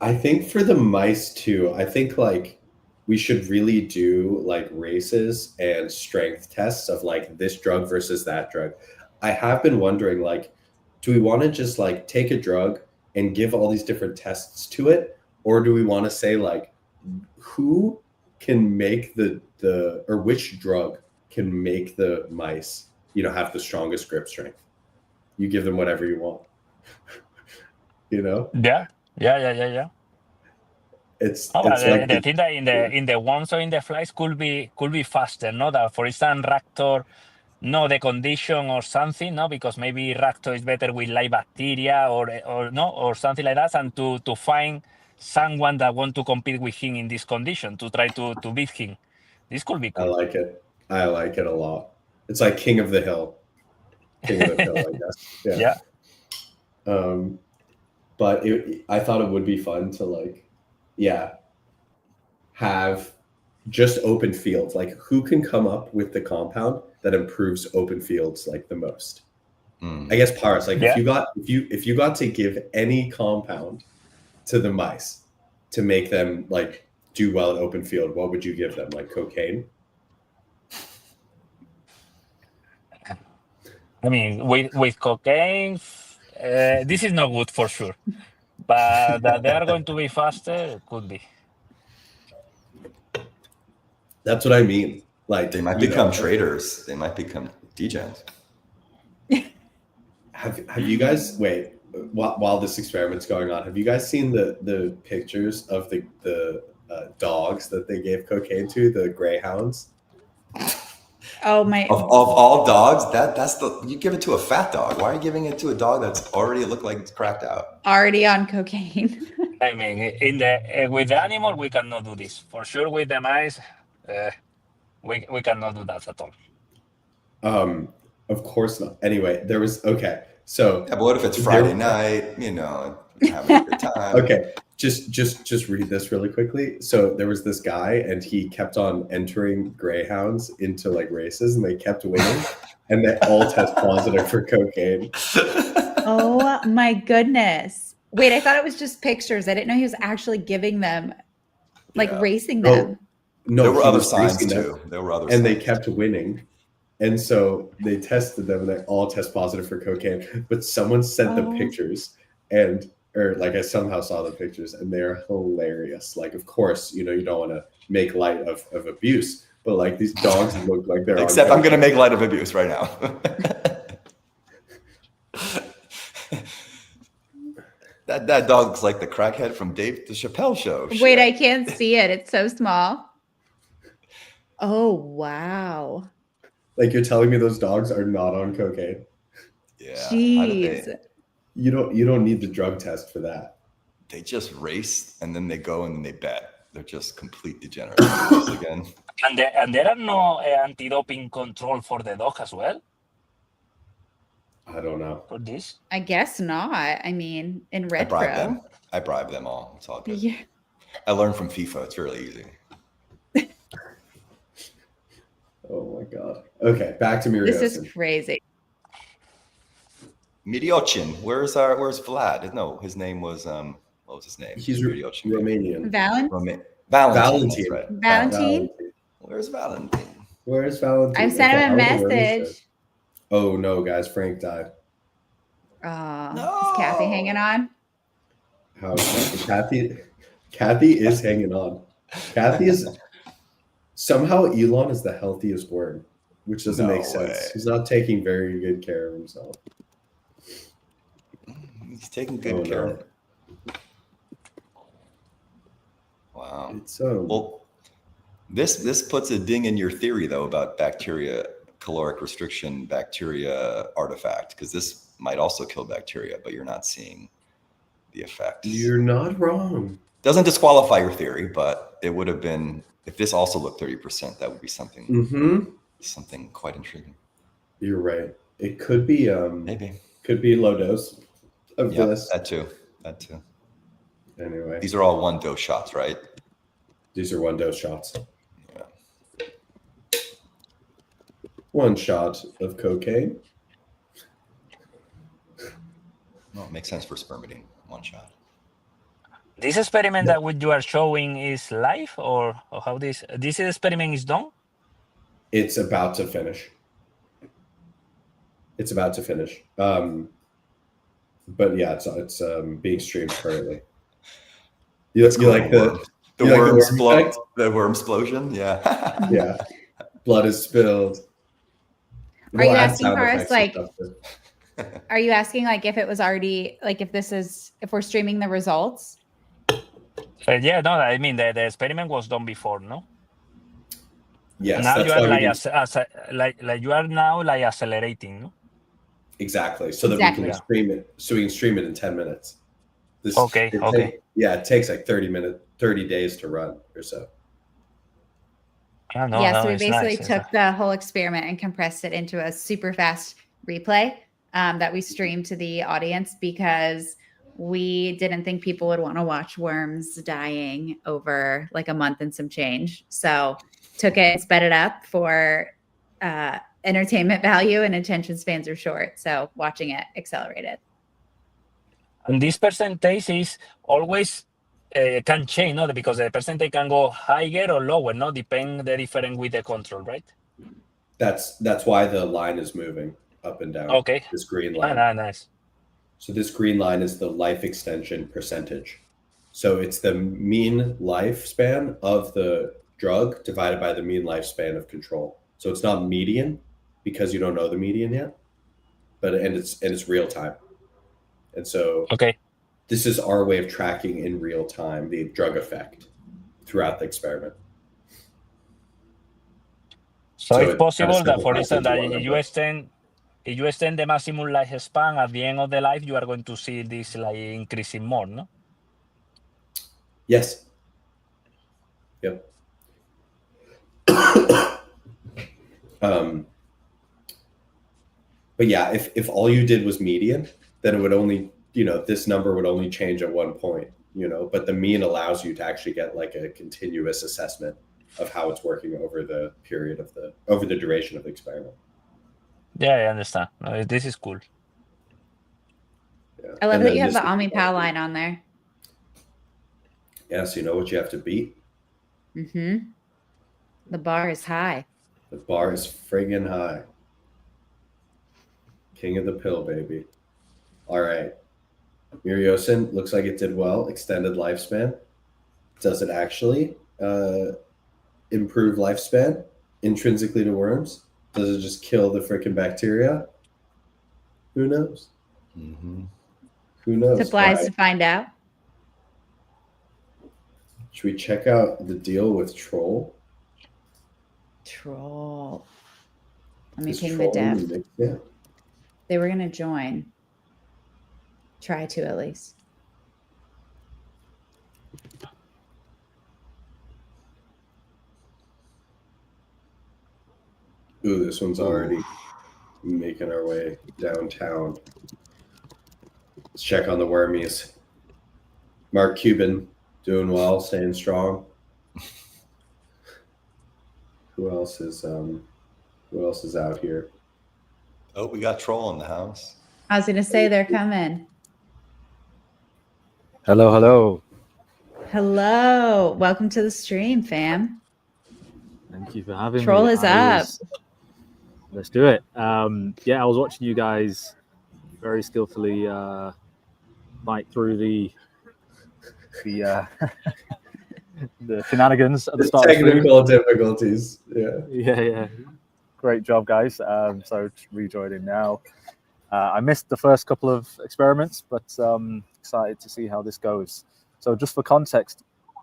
I think for the mice too, I think like we should really do like races and strength tests of like this drug versus that drug. I have been wondering like, do we want to just like take a drug and give all these different tests to it? Or do we want to say like who can make the or which drug can make the mice, have the strongest grip strength? You give them whatever you want. Yeah. It's Oh, it's like the thing that in the worms or in the flies could be faster, no? That for instance, Raptor, no, the condition or something, no, because maybe Raptor is better with live bacteria or something like that, and to find someone that want to compete with him in this condition to try to beat him. This could be I cool. like it. I like it a lot. It's like King of the Hill. King of the Hill, I guess. Yeah. But I thought it would be fun to have just open fields. Like who can come up with the compound that improves open fields like the most? I guess Paris, like if you got to give any compound to the mice to make them like do well at open field, what would you give them? Like cocaine? I mean, with cocaine, this is not good for sure. But that they are going to be faster, could be. That's what I mean. Like they might become traders. They might become degens. Have you guys while this experiment's going on? Have you guys seen the pictures of the dogs that they gave cocaine to, the greyhounds? Oh my! Of all dogs, that's you give it to a fat dog. Why are you giving it to a dog that's already looked like it's cracked out? Already on cocaine. I mean, with the animal, we cannot do this for sure. With the mice, we cannot do that at all. Of course not. Anyway, there was so. Yeah, but what if it's Friday night? Having a good time. Okay, just read this really quickly. So there was this guy, and he kept on entering greyhounds into like races, and they kept winning, and they all test positive for cocaine. Oh my goodness! Wait, I thought it was just pictures. I didn't know he was actually giving them, racing them. No, there were other signs too. There were other, and they kept winning. And so they tested them, and they all test positive for cocaine. But someone sent the pictures, I somehow saw the pictures, and they're hilarious. Like, of course, you don't want to make light of abuse, but like these dogs look like they're. Except I'm going to make light of abuse right now. That dog looks like the crackhead from Dave the Chappelle show. Wait, I can't see it. It's so small. Oh wow. Like you're telling me those dogs are not on cocaine? Yeah. Jeez. You don't need the drug test for that. They just race and then they go and then they bet. They're just complete degenerates again. And there are no anti-doping control for the dog as well? I don't know. For this? I guess not. I mean, in retro. I bribe them all. It's all good. Yeah. I learned from FIFA. It's really easy. Oh my god. Okay, back to Miriocin. This is crazy. Miriocin. Where's Vlad? No, his name was what was his name? He's Romanian. Valentine. Right. Valentine. Where's Valentine? Where's Valentine? I sent him a message. Oh no, guys! Frank died. Is Kathy hanging on? How Kathy is hanging on. Kathy is somehow Elon is the healthiest worm, which doesn't make sense. Way. He's not taking very good care of himself. He's taking good care of it. Wow. It's well, this puts a ding in your theory though about bacteria caloric restriction bacteria artifact, because this might also kill bacteria, but you're not seeing the effect. You're not wrong. Doesn't disqualify your theory, but it would have been, if this also looked 30%, that would be something something quite intriguing. You're right. It could be Maybe. could be low dose of Yeah, this. that too. Anyway, These are all 1 dose shots, right? these are 1 dose shots. Yeah. 1 shot of cocaine. Well, it makes sense for spermidine. 1 shot. This experiment that what you are showing is live, or how this experiment is done? It's about to finish. But yeah, it's being streamed currently. You like the worm effect? The worm explosion? Yeah. Yeah. Blood is spilled. Are you We'll add asking sound for us, effects and like, stuff too. are you asking like if it was already, like if we're streaming the results? Yeah, no, I mean the experiment was done before, no? Yes, Now that's you are why like you are now like accelerating, no? exactly, so that we Exactly. can stream it. So we can stream it in 10 minutes. Okay. It takes like 30 days to run or so. Yeah, no, Yeah, no, so we it's basically nice. took the whole experiment and compressed it into a super fast replay that we streamed to the audience because we didn't think people would want to watch worms dying over like a month and some change. So took it and sped it up for entertainment value, and attention spans are short. So watching it accelerated. And this percentage is always can change, no? Because the percentage can go higher or lower, no? Depend the difference with the control, right? That's why the line is moving up and down. Okay. This green line. Nice. So this green line is the life extension percentage. So it's the mean lifespan of the drug divided by the mean lifespan of control. So it's not median because you don't know the median yet, but it's real time. And so Okay. this is our way of tracking in real time the drug effect throughout the experiment. So it's it possible kind of that, for instance, simplifies that into one number. if you extend the maximum lifespan at the end of the life, you are going to see this like increasing more, no? Yes. Yep. But yeah, if all you did was median, then it would only, this number would only change at one point, but the mean allows you to actually get like a continuous assessment of how it's working over the period of over the duration of the experiment. Yeah, I understand. This is cool. Yeah. I love And that you then have the this is OMIPAL line on there. Yeah, so you know what you have to beat? Mm-hmm. The bar is high. The bar is friggin' high. King of the pill, baby. All right. Miriosin looks like it did well. Extended lifespan. Does it actually improve lifespan intrinsically to worms? Does it just kill the freaking bacteria? Who knows? Mm-hmm. Who knows? Supplies Right. to find out. Should we check out the deal with Troll? Troll. Let me Is ping the Troll in dev. the mix? Yeah. They were going to join. Try to, at least. Ooh, this one's already making our way downtown. Let's check on the wormies. Mark Cuban doing well, staying strong. Who else is out here? Oh, we got Troll in the house. I was going to say they're coming. Hello, hello. Hello. Welcome to the stream, fam. Thank you for having me. Troll is up. Let's do it. Yeah, I was watching you guys very skillfully fight through the the shenanigans at the start of the stream. Technical difficulties. Yeah. Yeah. Great job, guys. So just rejoining now. I missed the first couple of experiments, but excited to see how this goes. So just for context,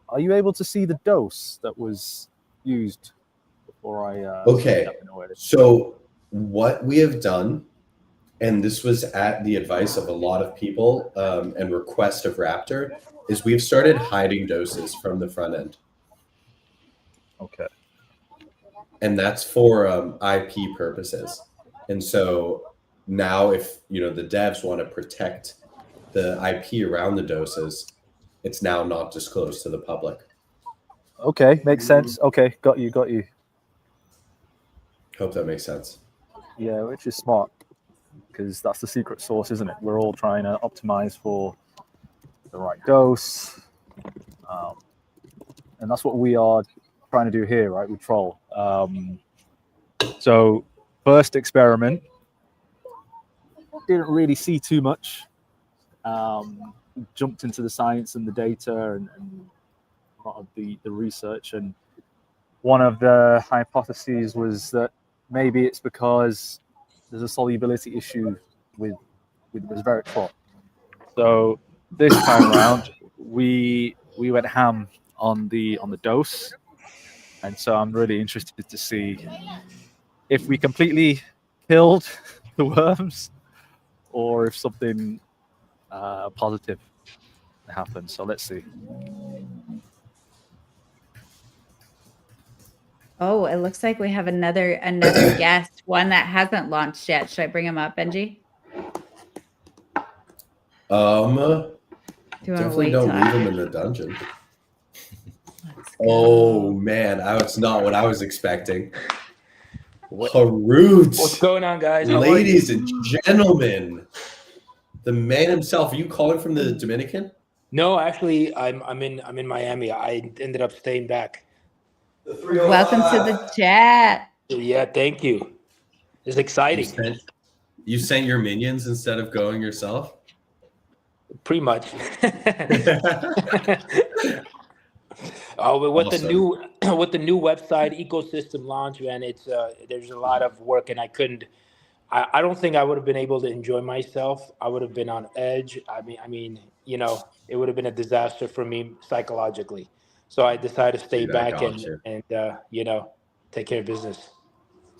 are you able to see the dose that was used before I Okay. So what we have done and this was at the advice of a lot of people and request of Raptor, is we've started hiding doses from the front end. Okay. And that's for IP purposes. And so now if, the devs want to protect the IP around the doses, it's now not disclosed to the public. Okay, makes sense. Okay, got you. Hope that makes sense. Yeah, which is smart, because that's the secret sauce, isn't it? We're all trying to optimize for the right dose. And that's what we are trying to do here, right, with Troll. So first experiment, didn't really see too much. Jumped into the science and the data and a lot of the research, and one of the hypotheses was that maybe it's because there's a solubility issue with resveratrol. So this time around, we went ham on the dose, and so I'm really interested to see if we completely killed the worms or if something positive happened. So let's see. Oh, it looks like we have another guest, one that hasn't launched yet. Should I bring him up, Benji? Do you want to Definitely wait don't till leave after? him in the dungeon. Let's Oh go. man, that's not what I was expecting. What's Harut, going on, guys? How are you? ladies and gentlemen, the man himself. Are you calling from the Dominican? No, actually, I'm in Miami. I ended up staying back. Welcome to the chat. Yeah, thank you. It's exciting. You sent your minions instead of going yourself? Pretty much. Oh, but with the new website ecosystem launch, man, it's there's a lot of work, and I don't think I would have been able to enjoy myself. I would have been on edge. I mean, it would have been a disaster for me psychologically. So I decided to stay Dude, I back got you. and take care of business.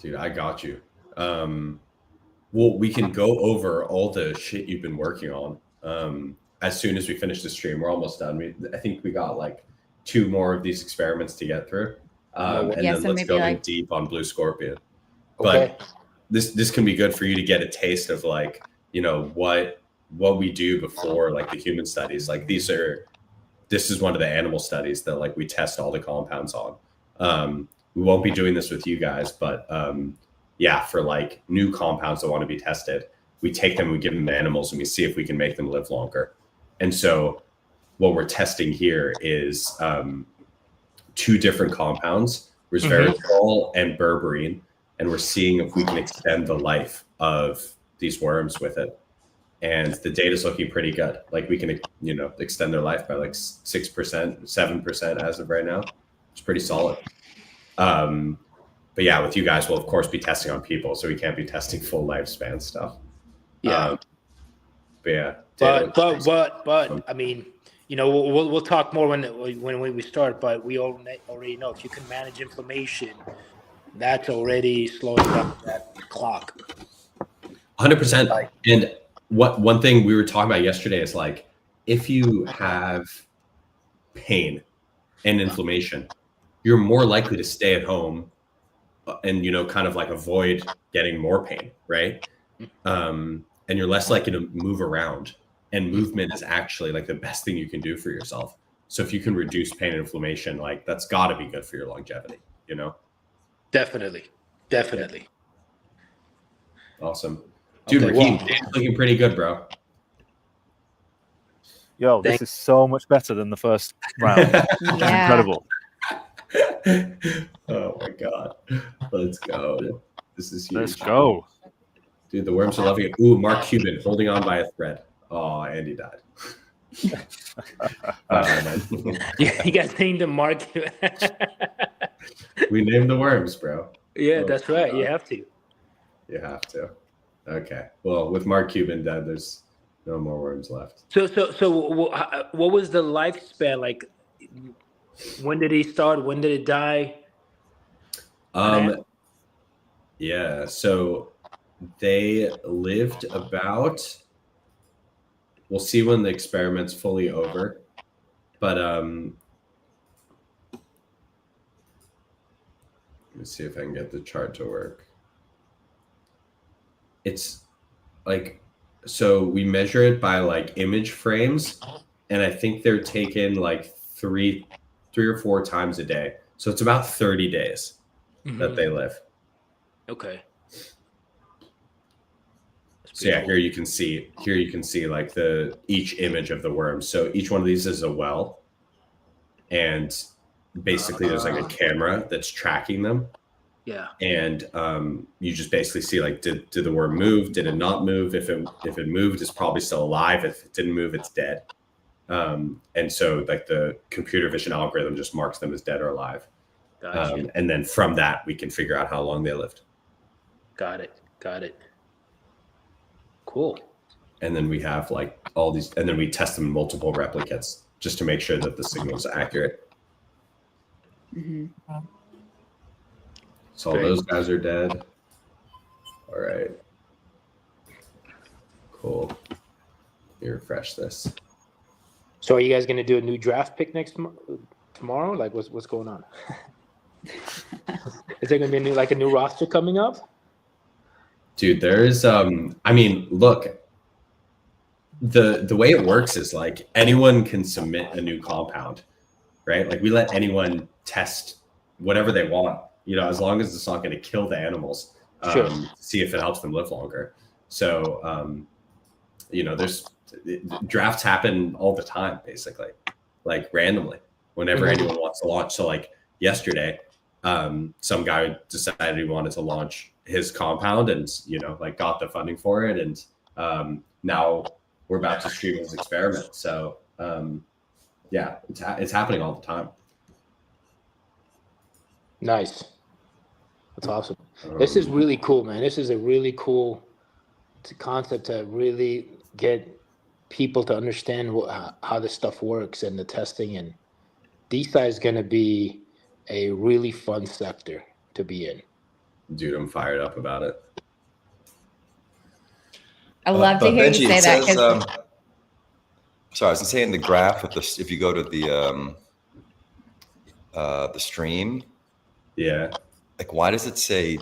Dude, I got you. Well, we can go over all the shit you've been working on as soon as we finish the stream. We're almost done. I think we got like 2 more of these experiments to get through. And Yeah, then so let's maybe go in like- deep on Blue Scorpion. Okay. But this can be good for you to get a taste of like, what we do before like the human studies. Like this is one of the animal studies that like we test all the compounds on. We won't be doing this with you guys, but yeah, for like new compounds that want to be tested, we take them, we give them to animals, and we see if we can make them live longer. And so what we're testing here is 2 different compounds, resveratrol and berberine, and we're seeing if we can extend the life of these worms with it. And the data is looking pretty good. Like we can, extend their life by like 6%, 7% as of right now. It's pretty solid. But yeah, with you guys, we'll of course be testing on people, so we can't be testing full lifespan stuff. Yeah. But yeah. But I mean, we'll talk more when we start. But we already know if you can manage inflammation, that's already slowing down that clock. 100%. And one thing we were talking about yesterday is like, if you have pain and inflammation, you're more likely to stay at home and, kind of like avoid getting more pain, right? And you're less likely to move around. And movement is actually like the best thing you can do for yourself. So if you can reduce pain and inflammation, like that's got to be good for your longevity, Definitely. Awesome. Dude, Okay, Raheem, wow. Dan's looking pretty good, bro. Yo, this is so much better than the first round. It's Yeah. incredible. Oh my God. Let's go. This is huge. Let's go. Dude, the worms are loving it. Ooh, Mark Cuban holding on by a thread. Oh, Andy died. You guys named him Mark. We named the worms, bro. Yeah, Oh, that's right. You God. have to. You have to. Okay. Well, with Mark Cuban dead, there's no more worms left. So what was the lifespan like? When did he start? When did it die? Yeah. So they lived about, we'll see when the experiment's fully over, but let me see if I can get the chart to work. It's like, so we measure it by like image frames, and I think they're taken like three or four times a day. So it's about 30 days that they live. Okay. So yeah, here you can see like each image of the worm. So each one of these is a well, and basically there's like a camera that's tracking them. Yeah. And you just basically see like, did the worm move? Did it not move? If it moved, it's probably still alive. If it didn't move, it's dead. And so like the computer vision algorithm just marks them as dead or alive. Gotcha. And then from that, we can figure out how long they lived. Got it. Cool. And then we have like all these, and then we test them in multiple replicates just to make sure that the signal is accurate. So all those guys are dead. All right. Cool. Let me refresh this. So are you guys going to do a new draft pick tomorrow? Like what's going on? Is there going to be a new roster coming up? Dude, there's I mean, look, the way it works is like anyone can submit a new compound, right? Like we let anyone test whatever they want, you know, as long as it's not going to kill the animals, Sure. see if it helps them live longer. So you know, there's drafts happen all the time, basically, like randomly, whenever anyone wants to launch. So like yesterday, some guy decided he wanted to launch his compound and, you know, like got the funding for it. And now we're about to stream his experiment. So yeah, it's happening all the time. Nice. That's awesome. This is really cool, man. This is a really cool concept to really get people to understand how this stuff works and the testing. And DeSci is going to be a really fun sector to be in. Dude, I'm fired up about it. I love to hear you say that. Sorry, I was gonna say in the graph with this, if you go to the stream, yeah, like why does it say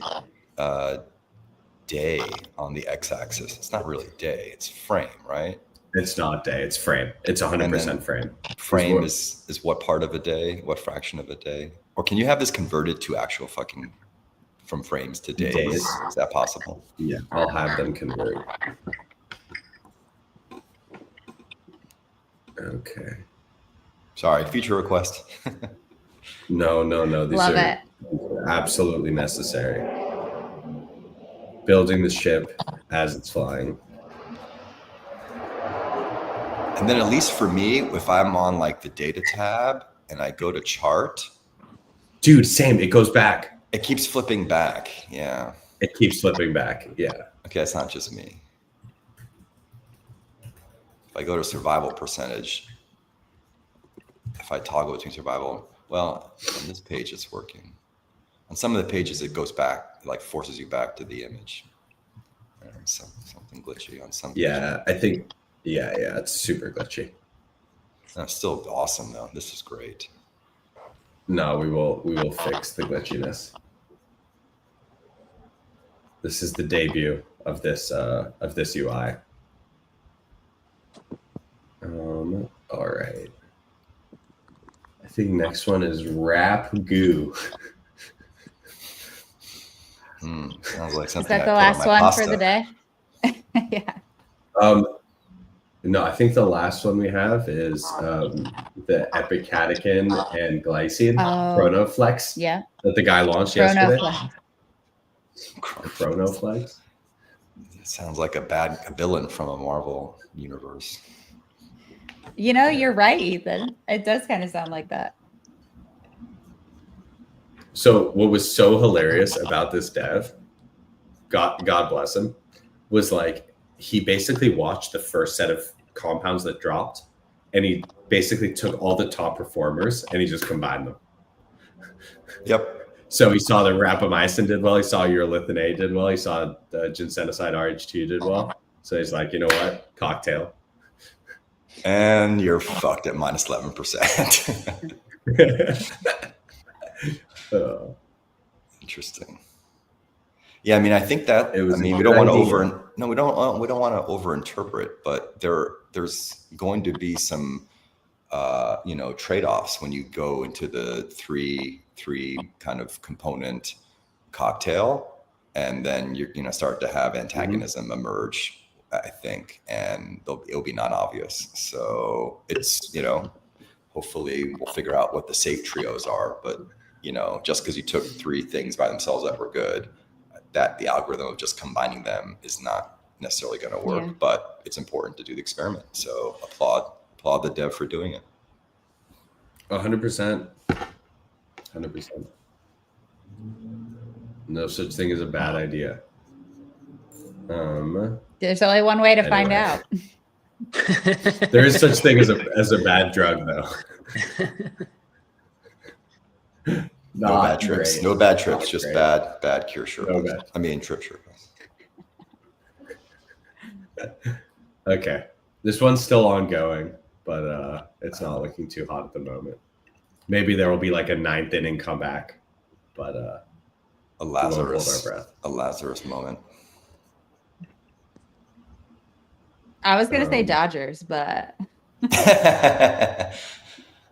day on the x-axis? It's not really day, it's frame, right? It's not day, it's frame. It's 100% frame. Frame is what part of a day? What fraction of a day? Or can you have this converted to actual fucking from frames to days? Is that possible? Yeah, I'll have them convert. Okay. Sorry, feature request. No. These Love are absolutely necessary. Building the ship as it's flying. And then at least for me, if I'm on like the data tab and I go to chart. Dude, same, it goes back. It keeps flipping back, yeah. It keeps flipping back, yeah. Okay, it's not just me. If I go to survival percentage, if I toggle between survival, well, on this page it's working. On some of the pages it goes back, it like forces you back to the image. Something glitchy on some pages. Yeah, I think, yeah, it's super glitchy. It's still awesome though, this is great. No, we will fix the glitchiness. This is the debut of this UI. All right. I think next one is wrap goo. Sounds like something. Is that the last one for the day? Yeah. No, I think the last one we have is the epicatechin and glycine Chronoflex. Yeah. That the guy launched yesterday. Chronoflex. It sounds like a villain from a Marvel universe. You know, you're right, Ethan. It does kind of sound like that. So what was so hilarious about this dev, God bless him, was like he basically watched the first set of compounds that dropped, and he basically took all the top performers and he just combined them. Yep. So he saw the rapamycin did well. He saw urolithin A did well. He saw the ginsenoside RH2 did well. So he's like, you know what? Cocktail. And you're fucked at minus 11%. Interesting. Yeah, I mean, I think that we don't want to we don't want to overinterpret, but there's going to be some trade-offs when you go into the three kind of component cocktail, and then you're going to start to have antagonism emerge, I think, and it'll be non-obvious. So it's, hopefully we'll figure out what the safe trios are, but just because you took 3 things by themselves that were good, that the algorithm of just combining them is not necessarily going to work, but it's important to do the experiment. So applaud the dev for doing it. 100%. 100%. No such thing as a bad idea. There's only one way to find out. There is such thing as a bad drug, though. No bad trips. No bad trips. Just bad cure Sherpas. No I mean, trip Sherpas. Okay, this one's still ongoing, but it's not looking too hot at the moment. Maybe there will be like a 9th inning comeback, but a we won't hold our Lazarus moment. I was gonna say Dodgers, but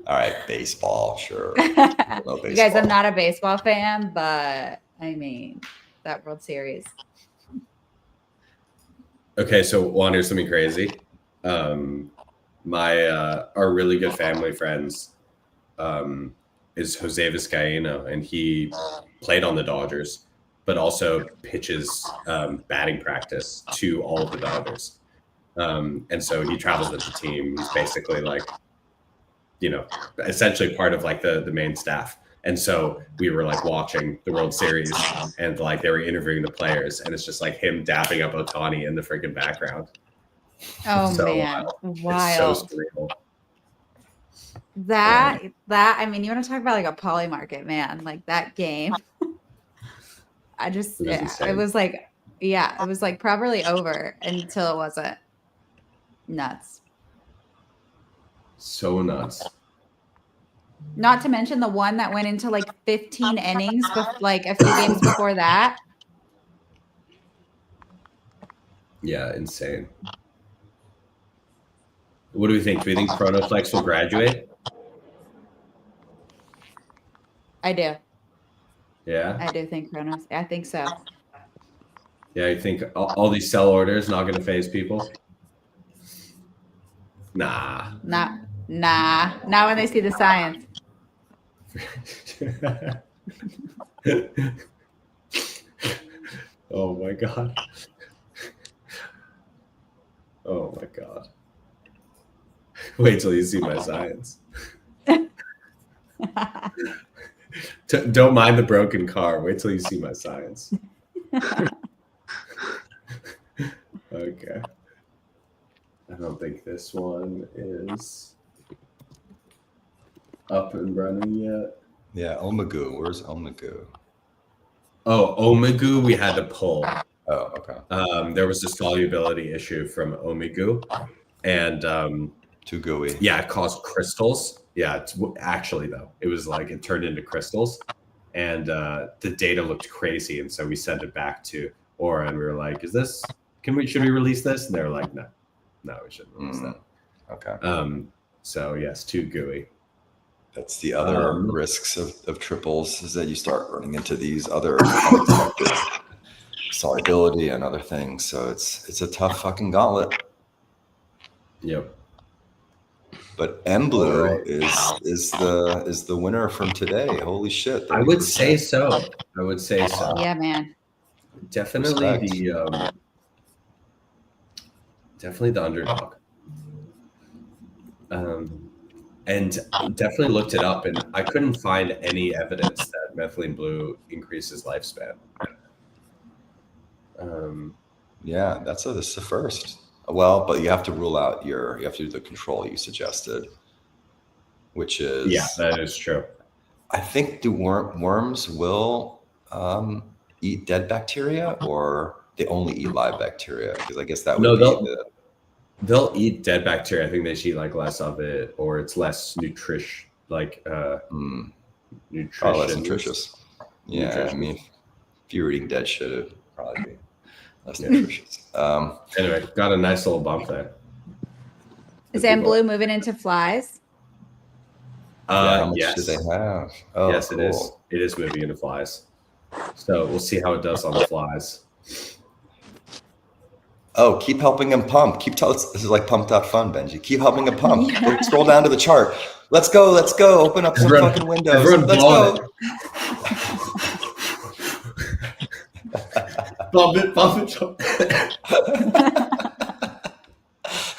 all right, baseball, sure. No baseball. You guys, I'm not a baseball fan, but I mean that World Series. Okay, so Juan, here's something crazy. Our really good family friends is Jose Vizcaíno, and he played on the Dodgers, but also pitches batting practice to all of the Dodgers. And so he travels with the team. He's basically like, essentially part of like the main staff. And so we were like watching the World Series, and like they were interviewing the players, and it's just like him dapping up Ohtani in the freaking background. Oh man, wild! It's so surreal. That I mean, you want to talk about like a poly market, man? Like that game. It was like probably over until it wasn't. Nuts. So nuts. Not to mention the one that went into like 15 innings, like a few games before that. Yeah, insane. What do we think? Do we think Chronoflex will graduate? I do. Yeah? I do think Chronos. I think so. Yeah, you think all these sell orders not going to phase people? Nah. Not when they see the science. Oh my god. Oh my god. Wait till you see my science. Don't mind the broken car. Wait till you see my science. Okay. I don't think this one is up and running yet. Yeah, Omigu. Where's Omigu? Oh, Omigu we had to pull. Oh, okay. There was a solubility issue from Omigu, and too gooey. Yeah, it caused crystals. Yeah, actually though, it was like it turned into crystals, and the data looked crazy, and so we sent it back to Aura, and we were like, should we release this? And they were like, no, we shouldn't release that. Okay. So yes, too gooey. That's the other risks of triples, is that you start running into these other unexpected solubility and other things. So it's a tough fucking gauntlet. Yep. But M-Blue is the winner from today. Holy shit. 30%. I would say so. Yeah, man. Definitely the underdog. And definitely looked it up, and I couldn't find any evidence that methylene blue increases lifespan. Yeah, that's a first. Well, but you have to rule out you have to do the control you suggested, which is that is true. I think do worms will eat dead bacteria, or they only eat live bacteria? Because I guess that would No, be they'll eat dead bacteria. I think they just eat like less of it, or it's less nutrition, like probably nutrition. less nutritious. Yeah, Nutritious. I mean, if you were eating dead shit, it'd probably be less nutritious. Anyway, got a nice little bump there. Is Blue moving into flies? Yeah, how much Yes. do they have? Oh, yes, cool. it is. It is moving into flies. So we'll see how it does on the flies. Oh, keep helping him pump. This is like Pump.fun, Benji. Keep helping him pump. Go, scroll down to the chart. Let's go. Open up some fucking windows. Let's go. Bump it.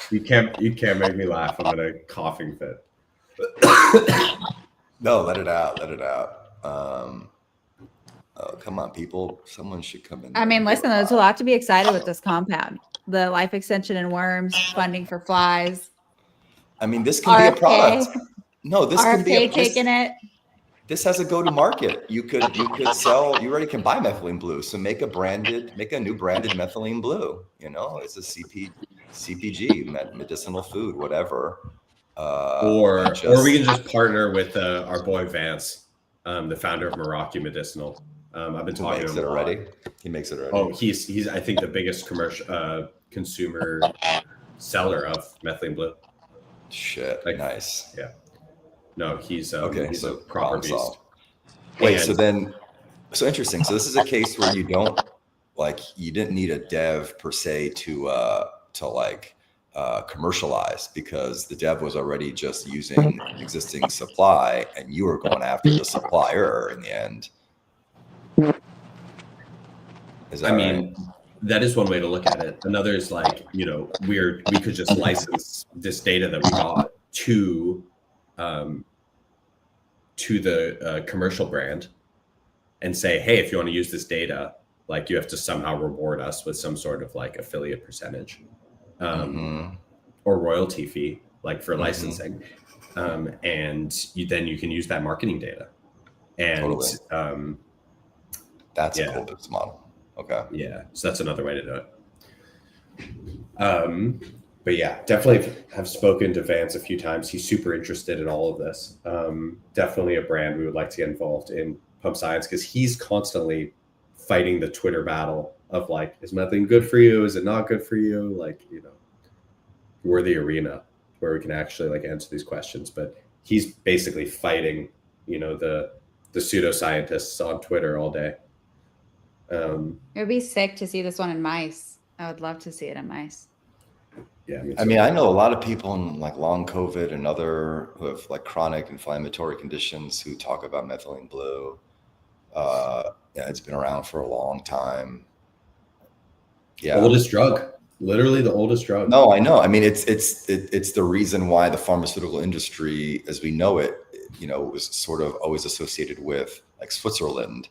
You can't make me laugh. I'm in a coughing fit. No, let it out. Oh, come on, people. Someone should come in. I mean, listen, there's a lot to be excited with this compound. The life extension in worms, funding for flies. I mean, this can be a product. No, this RFK can be taking it. This has a go-to-market. You could sell. You already can buy methylene blue. So make a new branded methylene blue. You know, it's a CPG, medicinal food, whatever. Or we can just partner with our boy Vance, the founder of Meraki Medicinal. I've been talking to him already. He makes it already. Oh, he's I think the biggest commercial consumer seller of methylene blue. Shit, nice. Yeah. No, he's okay. He's So a proper beast. Wait, so interesting. So this is a case where you didn't need a dev per se to commercialize, because the dev was already just using existing supply, and you were going after the supplier in the end. That is one way to look at it. Another is like, we could just license this data that we got to the commercial brand and say, hey, if you want to use this data, like, you have to somehow reward us with some sort of like affiliate percentage or royalty fee, like for licensing. And then you can use that marketing data. And that's a cool business model. Okay. Yeah. So that's another way to do it. But yeah, definitely have spoken to Vance a few times. He's super interested in all of this. Definitely a brand we would like to get involved in Pump Science, because he's constantly fighting the Twitter battle of like, is methylene good for you? Is it not good for you? Like, we're the arena where we can actually like answer these questions. But he's basically fighting, the pseudoscientists on Twitter all day. It would be sick to see this one in mice. I would love to see it in mice. Yeah, I mean, I know a lot of people in like long COVID and other who have like chronic inflammatory conditions who talk about methylene blue. It's been around for a long time. Yeah, oldest drug, literally the oldest drug. No, I know. I mean, it's the reason why the pharmaceutical industry, as we know it, was sort of always associated with like Switzerland,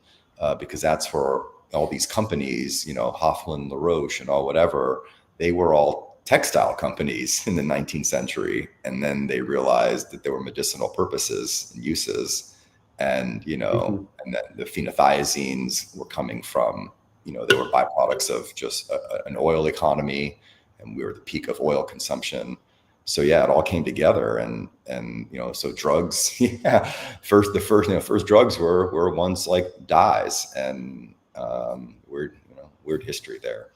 because that's where all these companies, Hoffmann, La Roche, and all whatever, they were all textile companies in the 19th century, and then they realized that there were medicinal purposes and uses, and and then the phenothiazines were coming from, they were byproducts of just an oil economy, and we were at the peak of oil consumption. So yeah, it all came together, and so drugs, the first drugs were once like dyes, and weird history there.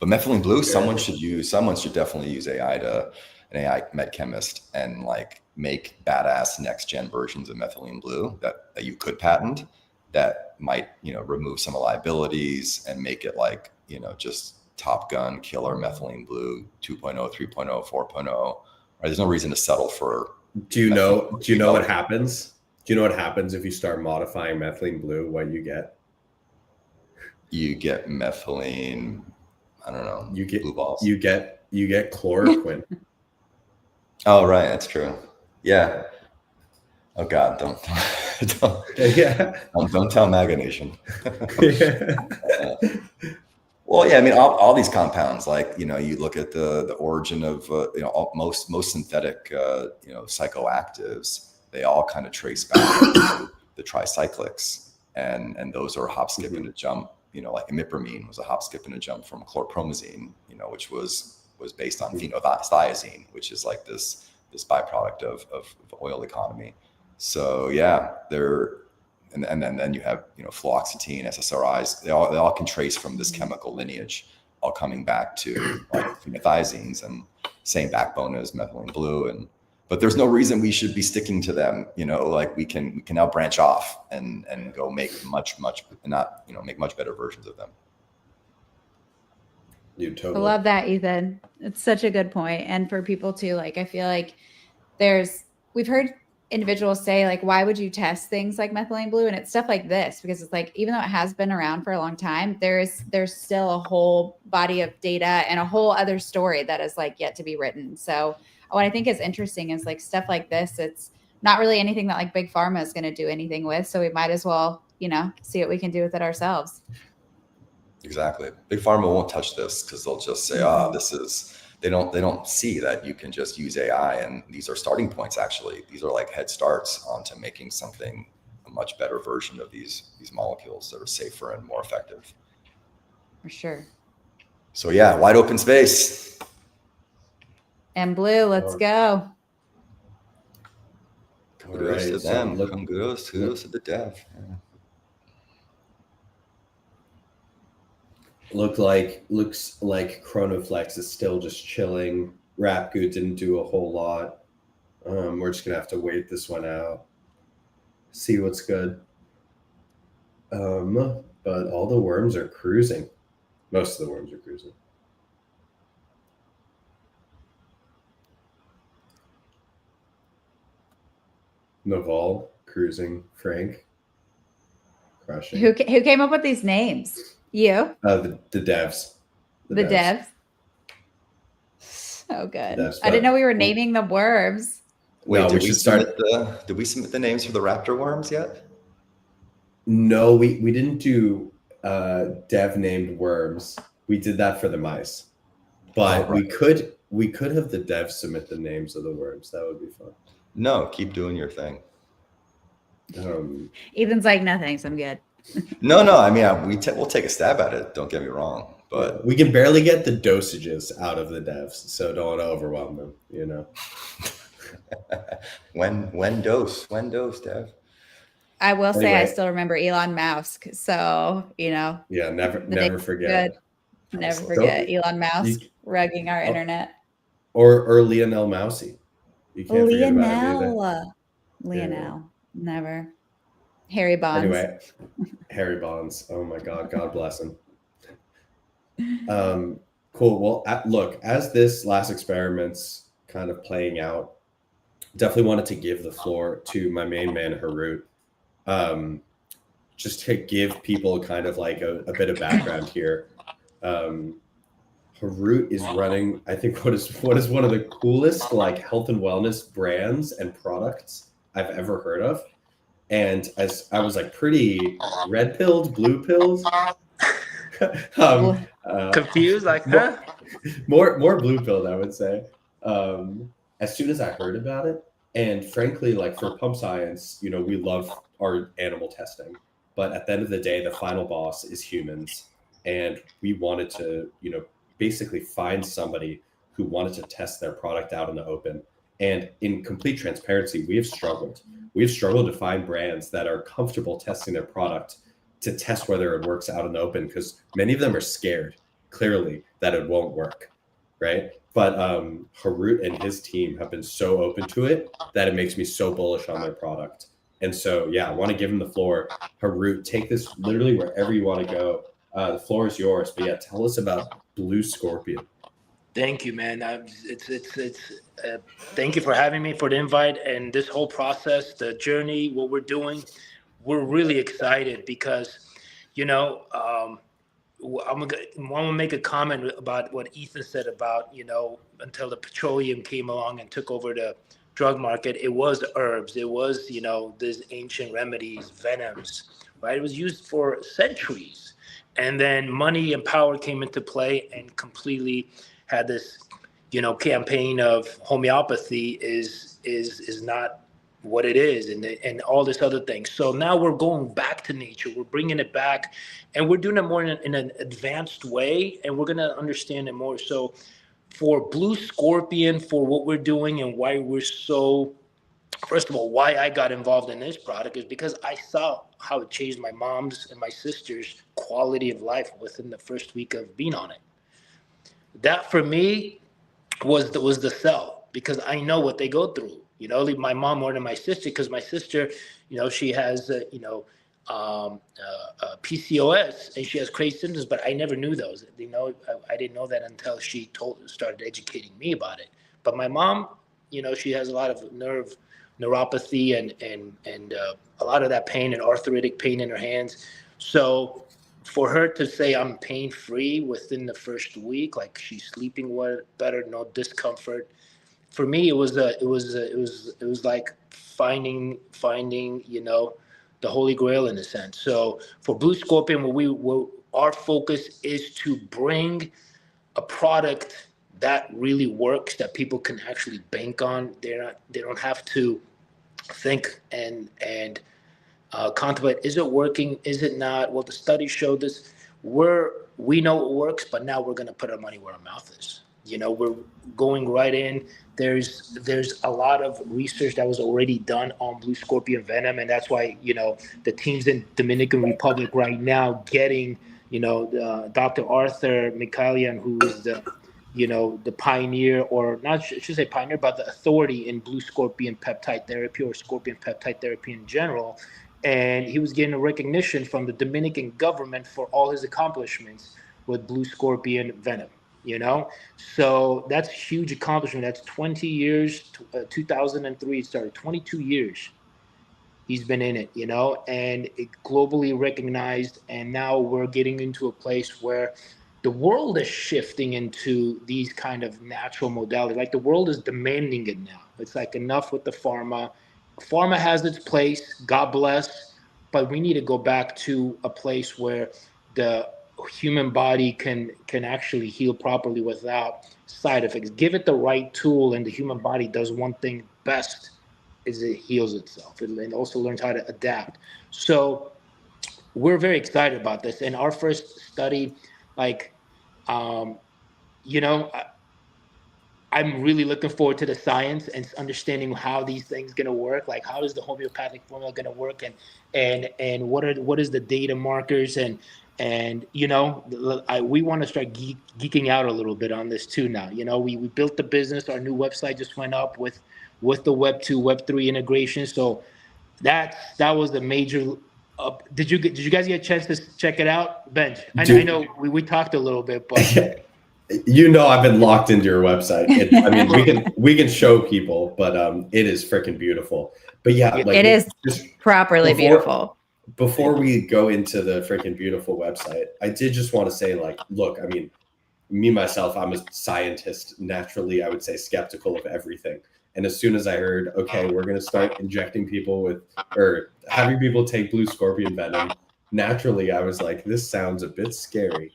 But methylene blue, someone should definitely use an AI med chemist, and like make badass next gen versions of methylene blue that you could patent, that might, remove some of the liabilities and make it like, just Top Gun killer methylene blue 2.0, 3.0, 4.0. Right? There's no reason to settle for. Do you know what happens? Do you know what happens if you start modifying methylene blue? What you get? You get methylene. I don't know. You get blue balls. You get chloroquine. Oh, right. That's true. Yeah. Oh God, don't tell MAGA Nation. Well, yeah, I mean, all these compounds, like, you look at the origin of, most synthetic, psychoactives, they all kind of trace back to the tricyclics, and those are a hop, skip, and a jump. Like imipramine was a hop, skip, and a jump from chlorpromazine, which was based on phenothiazine, which is like this byproduct of oil economy. So yeah, and then you have fluoxetine, SSRIs. They all can trace from this chemical lineage, all coming back to like phenothiazines, and same backbone as methylene blue. But there's no reason we should be sticking to them. Like we can now branch off and go make much better versions of them. You totally. I love that, Ethan. It's such a good point. And for people too, like I feel like we've heard individuals say, like, why would you test things like methylene blue? And it's stuff like this, because it's like, even though it has been around for a long time, there's still a whole body of data and a whole other story that is like yet to be written. So what I think is interesting is like stuff like this, it's not really anything that like big pharma is going to do anything with. So we might as well, see what we can do with it ourselves. Exactly. Big pharma won't touch this because they'll just say, this is, they don't see that you can just use AI. And these are starting points, actually. These are like head starts onto making something, a much better version of these molecules that are safer and more effective. For sure. So yeah, wide open space. And blue, let's go. Kudos to them. Kudos to the dev. Yeah. Looks like Chronoflex is still just chilling. Rapgood didn't do a whole lot. We're just gonna have to wait this one out, see what's good. But all the worms are cruising. Most of the worms are cruising. Naval cruising. Frank crushing. Who came up with these names? You? The devs. The devs. So good. Devs, I didn't know we were naming the worms. Wait, No, did we submit the names for the raptor worms yet? No, we didn't do dev named worms. We did that for the mice. But we could have the devs submit the names of the worms. That would be fun. No, keep doing your thing. Ethan's like, no thanks, I'm good. No. I mean, we'll take a stab at it. Don't get me wrong, but we can barely get the dosages out of the devs, so don't want to overwhelm them. when dose, Dev. I will say I still remember Elon Musk, so Yeah, never forget. Never forget Elon Musk rugging our internet. Or Lionel Mousy. You can't forget about it either. Lionel, never. Harry Bonds. Anyway, Harry Bonds. Oh my God bless him. Cool. Well, look, as this last experiment's kind of playing out, definitely wanted to give the floor to my main man, Harut. Just to give people kind of like a bit of background here. Harut is running, I think, what is one of the coolest like health and wellness brands and products I've ever heard of. And as I was like pretty red pilled, blue pilled, confused, like huh? More blue pilled, I would say. As soon as I heard about it, and frankly, like for Pump Science, we love our animal testing, but at the end of the day, the final boss is humans, and we wanted to, basically find somebody who wanted to test their product out in the open. And in complete transparency, we have struggled. We've struggled to find brands that are comfortable testing their product to test whether it works out in the open, because many of them are scared, clearly, that it won't work, right? But Harut and his team have been so open to it that it makes me so bullish on their product. And so, yeah, I want to give him the floor. Harut, take this literally wherever you want to go. The floor is yours. But yeah, tell us about Blue Scorpion. Thank you, man. Thank you for having me, for the invite, and this whole process, the journey, what we're doing. We're really excited because, I'm gonna make a comment about what Ethan said about, until the petroleum came along and took over the drug market, it was herbs, it was, these ancient remedies, venoms, right? It was used for centuries. And then money and power came into play and completely had this, campaign of homeopathy is not what it is and all this other thing. So now we're going back to nature. We're bringing it back, and we're doing it more in an advanced way, and we're going to understand it more. So for Blue Scorpion, for what we're doing and why we're so, first of all, why I got involved in this product is because I saw how it changed my mom's and my sister's quality of life within the first week of being on it. That for me was the sell, because I know what they go through. You know, my mom more than my sister, because my sister, you know, she has PCOS, and she has crazy symptoms, but I never knew those. You know, I didn't know that until she started educating me about it. But my mom, you know, she has a lot of neuropathy and a lot of that pain and arthritic pain in her hands. So for her to say I'm pain free within the first week, like she's sleeping better, no discomfort. For me, it was like finding you know, the holy grail in a sense. So for Blue Scorpion, our focus is to bring a product that really works, that people can actually bank on. They don't have to think and contemplate, is it working, is it not? Well, the study showed this. We know it works, but now we're going to put our money where our mouth is. You know, we're going right in. There's a lot of research that was already done on Blue Scorpion venom, and that's why, you know, the teams in Dominican Republic right now getting, you know, Dr. Arthur Michaelian, who is the, you know, the pioneer, or not, I should say pioneer, but the authority in Blue Scorpion peptide therapy, or scorpion peptide therapy in general. And he was getting a recognition from the Dominican government for all his accomplishments with Blue Scorpion venom, you know? So that's a huge accomplishment. That's 20 years, 2003 it started, 22 years he's been in it, you know, and it globally recognized. And now we're getting into a place where the world is shifting into these kind of natural modalities. Like the world is demanding it now. It's like enough with the pharma. Pharma has its place, God bless, but we need to go back to a place where the human body can actually heal properly without side effects. Give it the right tool, and the human body does one thing best, is it heals itself, and also learns how to adapt. So we're very excited about this. And our first study, like, you know, I'm really looking forward to the science and understanding how these things going to work. Like, how is the homeopathic formula going to work, and what is the data markers, and you know, we want to start geeking out a little bit on this too now. You know, we built the business. Our new website just went up with the Web 2, Web 3 integration. So that was a major. Did you guys get a chance to check it out, Benj? I know we talked a little bit, but. You know, I've been locked into your website. I mean, we can show people, but it is freaking beautiful. But yeah, like, it is just properly beautiful. Before we go into the freaking beautiful website, I did just want to say, like, look, I mean, me myself, I'm a scientist. Naturally, I would say skeptical of everything. And as soon as I heard, okay, we're going to start injecting people with, or having people take Blue Scorpion venom, naturally, I was like, this sounds a bit scary.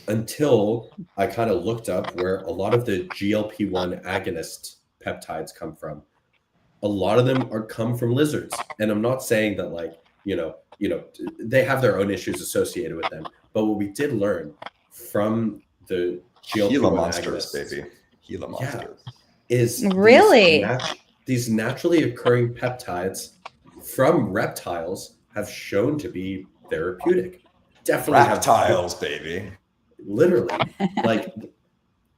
Until I kind of looked up where a lot of the GLP-1 agonist peptides come from. A lot of them come from lizards. And I'm not saying that, like, you know, they have their own issues associated with them. But what we did learn from the GLP-1 Gila monsters, agonists, baby. Gila monsters. Is really these naturally occurring peptides from reptiles have shown to be therapeutic. Definitely reptiles, baby. Literally, like,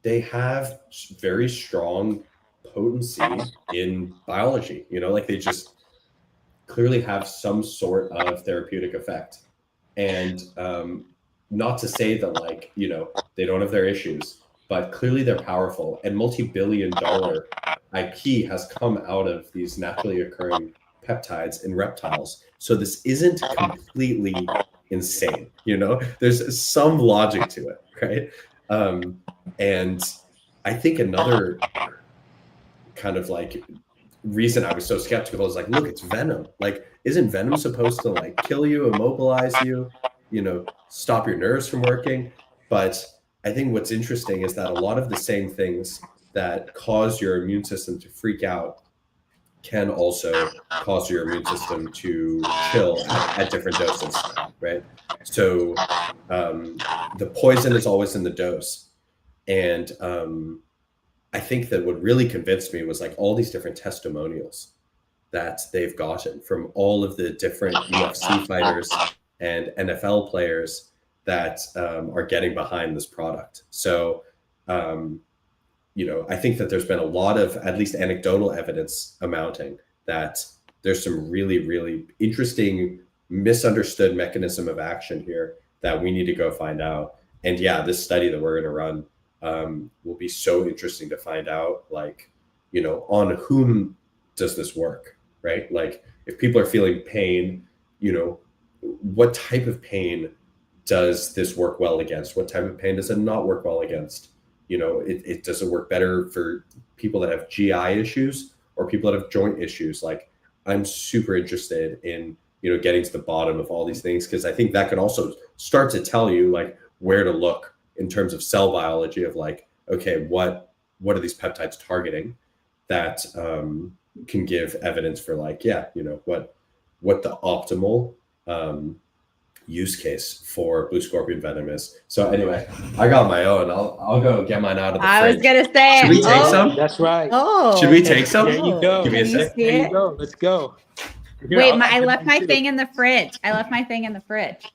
they have very strong potency in biology, you know, like they just clearly have some sort of therapeutic effect. And not to say that, like, you know, they don't have their issues, but clearly they're powerful, and multi-billion-dollar IP has come out of these naturally occurring peptides in reptiles. So this isn't completely insane, you know, there's some logic to it, right? And I think another kind of like reason I was so skeptical is, like, look, it's venom. Like, isn't venom supposed to, like, kill you, immobilize you, you know, stop your nerves from working? But I think what's interesting is that a lot of the same things that cause your immune system to freak out can also cause your immune system to chill at different doses, right? So the poison is always in the dose. And I think that what really convinced me was like all these different testimonials that they've gotten from all of the different UFC fighters and NFL players that are getting behind this product. So, you know, I think that there's been a lot of at least anecdotal evidence amounting that there's some really, really interesting misunderstood mechanism of action here that we need to go find out. And yeah, this study that we're going to run will be so interesting to find out, like, you know, on whom does this work, right? Like if people are feeling pain, you know, what type of pain does this work well against? What type of pain does it not work well against? You know, it does it work better for people that have GI issues or people that have joint issues? Like I'm super interested in, you know, getting to the bottom of all these things, because I think that can also start to tell you like where to look in terms of cell biology of like, okay, what are these peptides targeting that can give evidence for like, yeah, you know, what the optimal use case for blue scorpion venom is. So anyway, I got my own. I'll go get mine out of the fridge. I was gonna say, Should we take some? That's right. Oh, Should we take some? There you go. Give me a Can you sec. see There you it? go. Let's go. Here, Wait, I'll I get left mine my too. thing in the fridge. I left my thing in the fridge.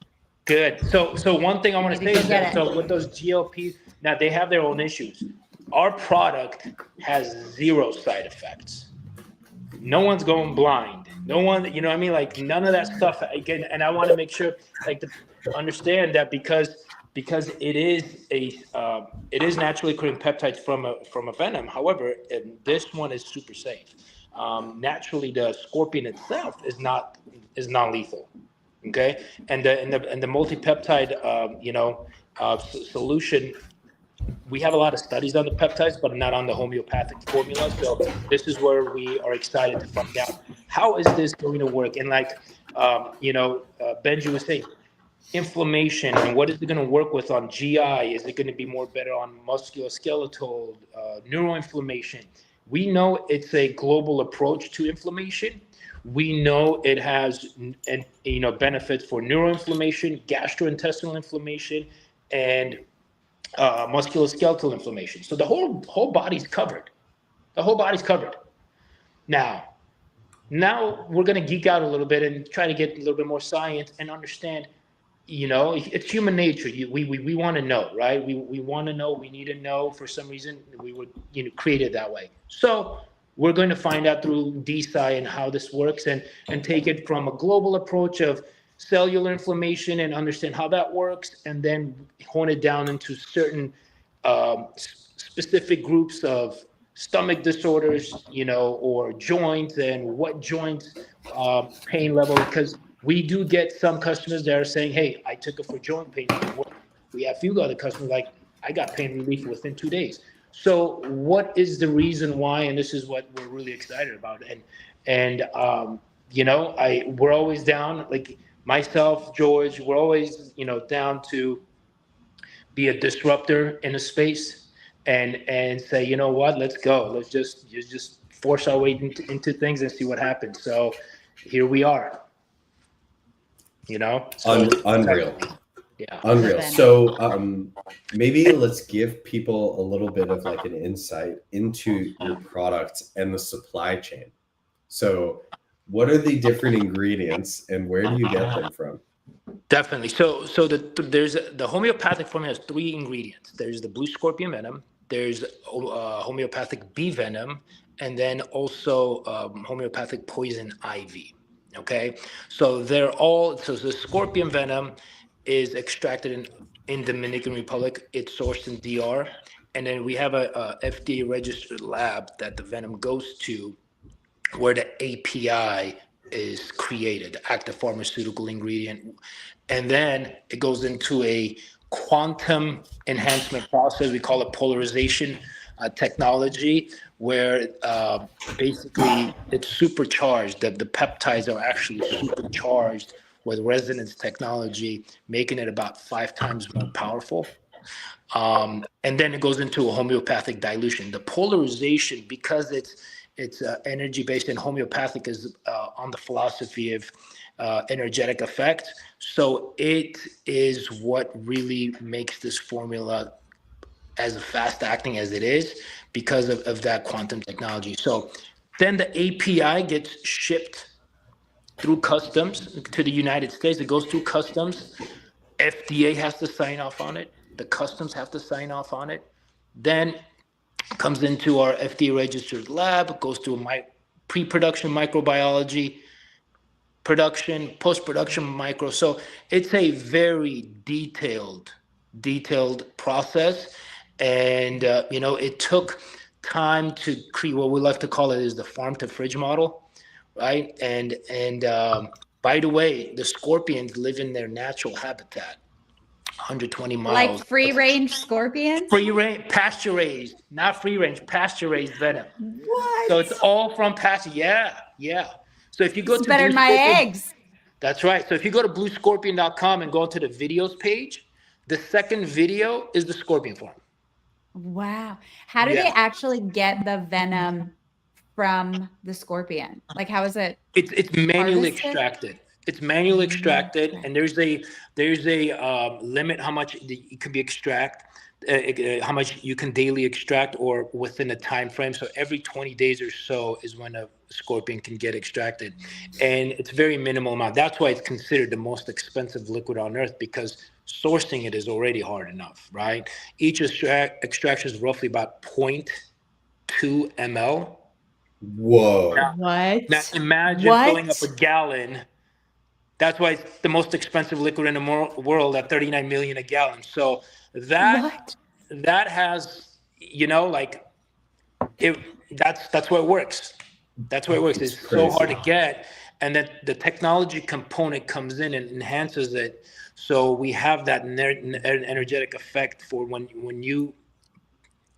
Good. So one thing I want to Maybe say go is get that, it. so with those GLPs, now they have their own issues. Our product has 0 side effects. No one's going blind. No one, you know what I mean? Like none of that stuff. Again, and I want to make sure like to understand that because it is naturally occurring peptides from a venom. However, and this one is super safe. Naturally, the scorpion itself is non-lethal. Okay, and the multi-peptide solution. We have a lot of studies on the peptides, but not on the homeopathic formula. So this is where we are excited to find out how is this going to work. And like Benji was saying, inflammation and what is it going to work with on GI? Is it going to be more better on musculoskeletal, neuroinflammation? We know it's a global approach to inflammation. We know it has benefits for neuroinflammation, gastrointestinal inflammation, and musculoskeletal inflammation. So the whole body's covered. The whole body's covered. Now we're going to geek out a little bit and try to get a little bit more science and understand. You know, it's human nature. We want to know, right? We want to know. We need to know. For some reason, we were created that way. So we're going to find out through DSI and how this works, and take it from a global approach of cellular inflammation and understand how that works, and then hone it down into certain specific groups of stomach disorders, or joints, and what joints pain level, because we do get some customers that are saying, hey, I took it for joint pain. We have a few other customers like, I got pain relief within 2 days. So what is the reason why? And this is what we're really excited about. And we're always down, like myself, George, we're always, down to be a disruptor in a space and say, you know what, let's go. Let's just force our way into things and see what happens. So here we are. So Unreal. Yeah. Unreal. So maybe let's give people a little bit of like an insight into your product and the supply chain. So what are the different ingredients and where do you get them from? Definitely. So there's the homeopathic formula has 3 ingredients. There's the blue scorpion venom, there's homeopathic bee venom, and then also homeopathic poison ivy. Okay, so the scorpion venom is extracted in Dominican Republic. It's sourced in DR, and then we have a FDA registered lab that the venom goes to, where the API is created, active pharmaceutical ingredient, and then it goes into a quantum enhancement process. We call it polarization technology, where basically it's supercharged, that the peptides are actually supercharged with resonance technology, making it about 5 times more powerful. And then it goes into a homeopathic dilution. The polarization, because It's energy based, and homeopathic is on the philosophy of energetic effect. So it is what really makes this formula as fast acting as it is because of that quantum technology. So then the API gets shipped through customs to the United States. It goes through customs. FDA has to sign off on it. The customs have to sign off on it. Then comes into our FDA registered lab, goes through pre-production microbiology, production, post-production micro. So it's a very detailed process. And, it took time to create what we like to call it is the farm to fridge model, right? And by the way, the scorpions live in their natural habitat, 120 miles. Like free range scorpions? Free range, pasture raised, not free range, pasture raised venom. What? So it's all from pasture. Yeah. So if you go It's to better than my eggs. That's right. So if you go to bluescorpion.com and go to the videos page, the second video is the scorpion farm. Wow. How do they actually get the venom from the scorpion? Like, how is it? It's manually harvested? extracted. It's manually extracted, and there's a limit how much it can be how much you can daily extract or within a time frame. So every 20 days or so is when a scorpion can get extracted, and it's very minimal amount. That's why it's considered the most expensive liquid on earth, because sourcing it is already hard enough, right? Each extraction is roughly about 0.2 ml. Whoa. What? Now imagine filling up a gallon. That's why it's the most expensive liquid in the world at 39 million a gallon. So that has, that's where it works. That's where it works. It's so hard to get. And then the technology component comes in and enhances it. So we have that energetic effect for when you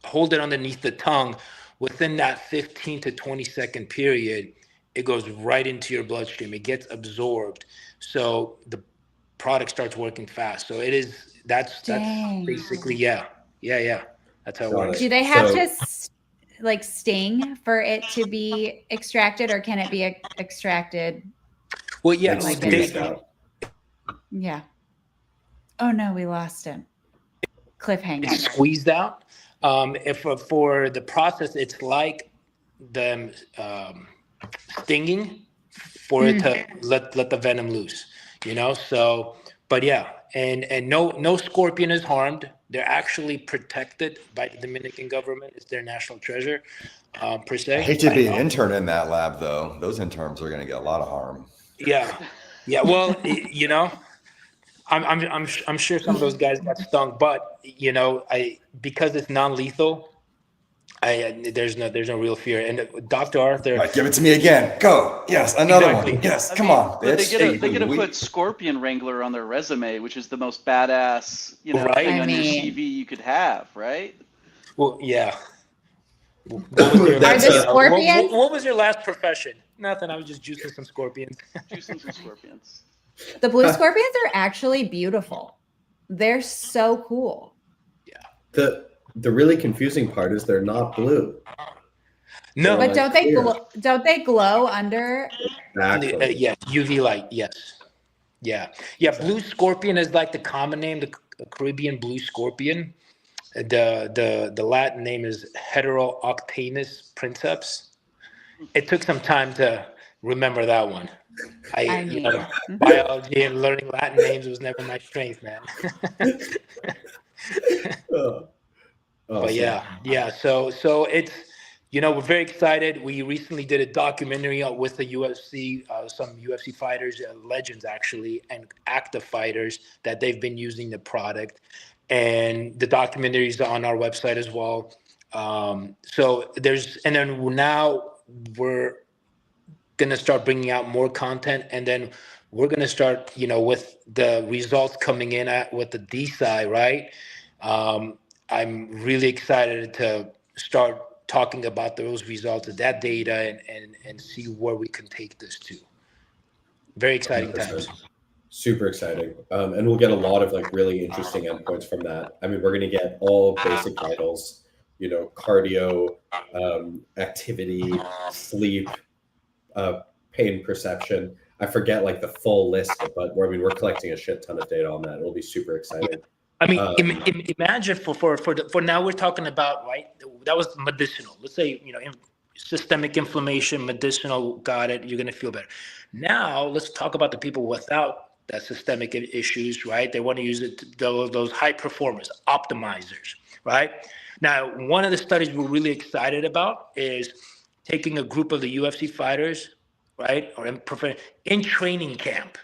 hold it underneath the tongue, within that 15 to 20 second period, it goes right into your bloodstream. It gets absorbed. So the product starts working fast. So that's basically, yeah. That's how it works. Do they have to sting for it to be extracted, or can it be extracted? Well, yeah. Yeah. Oh no, we lost him. Cliffhanger. It's squeezed out. If for the process, it's like them stinging for it to let the venom loose, So, but yeah, and no scorpion is harmed. They're actually protected by the Dominican government. It's their national treasure, per se. I hate to be an intern in that lab, though. Those interns are going to get a lot of harm. Yeah. Well, I'm sure some of those guys got stung, but because it's non-lethal, there's no real fear. And Dr. Arthur, right, give it to me again. Go. Yes, another one. Yes, come on, bitch. They get to put Scorpion Wrangler on their resume, which is the most badass, thing on your CV you could have, right? Well, yeah. What was your last profession? Nothing. I was just juicing some scorpions. The blue scorpions are actually beautiful. They're so cool. Yeah. The really confusing part is they're not blue. No, but don't they glow under? Exactly. Yeah, UV light. Yes. Yeah. Blue scorpion is like the common name, the Caribbean blue scorpion. The Latin name is Heterooctanus princeps. It took some time to remember that one. Biology and learning Latin names was never my strength, man. But yeah. So it's, we're very excited. We recently did a documentary with the UFC, some UFC fighters, legends actually, and active fighters that they've been using the product. And the documentary is on our website as well. So then now we're going to start bringing out more content, and then we're going to start, with the results coming in with the DSI, right? I'm really excited to start talking about those results of that data and see where we can take this to. Very exciting times. Super exciting. And we'll get a lot of really interesting endpoints from that. I mean, we're going to get all basic vitals, cardio, activity, sleep, pain perception. I forget like the full list, but we're collecting a shit ton of data on that. It'll be super exciting. I mean, imagine for now we're talking about, right? That was medicinal. Let's say, systemic inflammation, medicinal, got it. You're going to feel better. Now let's talk about the people without that systemic issues, right? They want to use it, those high performers, optimizers, right? Now, one of the studies we're really excited about is taking a group of the UFC fighters, right? Or in training camp.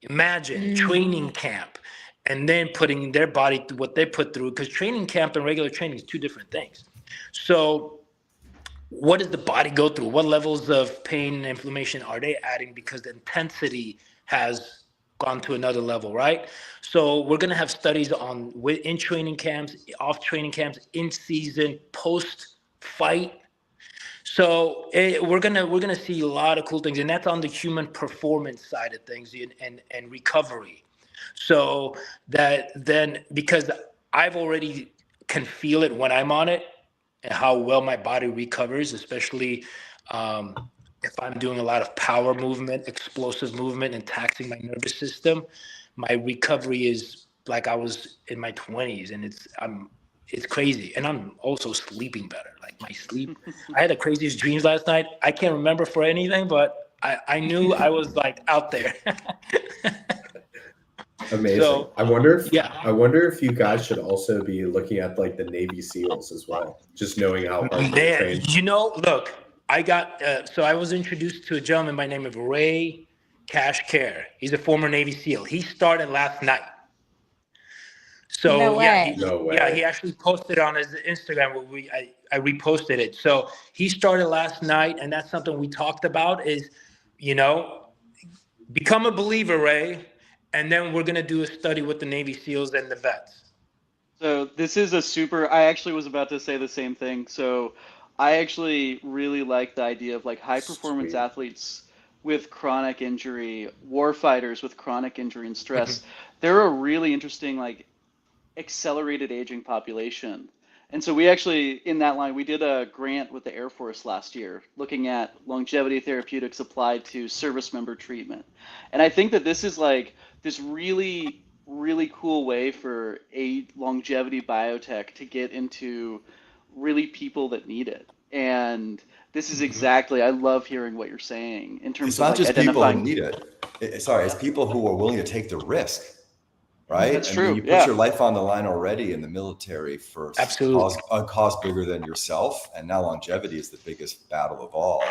Imagine training camp, and then putting their body through what they put through, because training camp and regular training is two different things. So what does the body go through? What levels of pain and inflammation are they adding because the intensity has gone to another level, right? So we're going to have studies on in training camps, off training camps, in season, post fight. So we're gonna see a lot of cool things, and that's on the human performance side of things and recovery. So that then, because I've already can feel it when I'm on it and how well my body recovers, especially if I'm doing a lot of power movement, explosive movement, and taxing my nervous system. My recovery is like I was in my 20s, and it's crazy. And I'm also sleeping better. Like my sleep, I had the craziest dreams last night. I can't remember for anything, but I knew I was like out there. Amazing. So, I wonder if you guys should also be looking at like the Navy SEALs as well, just knowing how hard they train. Look, I got so I was introduced to a gentleman by the name of Ray Cashcare. He's a former Navy SEAL. He started last night. So No way. He actually posted on his Instagram. I reposted it. So he started last night, and that's something we talked about is, become a believer, Ray, and then we're gonna do a study with the Navy SEALs and the vets. So this is I actually was about to say the same thing. So I actually really like the idea of like high performance athletes with chronic injury, war fighters with chronic injury and stress. They're a really interesting like accelerated aging population. And so we actually, in that line, we did a grant with the Air Force last year looking at longevity therapeutics applied to service member treatment. And I think that this is like this really, really cool way for a longevity biotech to get into really people that need it. And this is exactly, I love hearing what you're saying in terms of like just identifying people who need it. It's people who are willing to take the risk. Right? That's true. When you put your life on the line already in the military for a cause bigger than yourself, and now longevity is the biggest battle of all.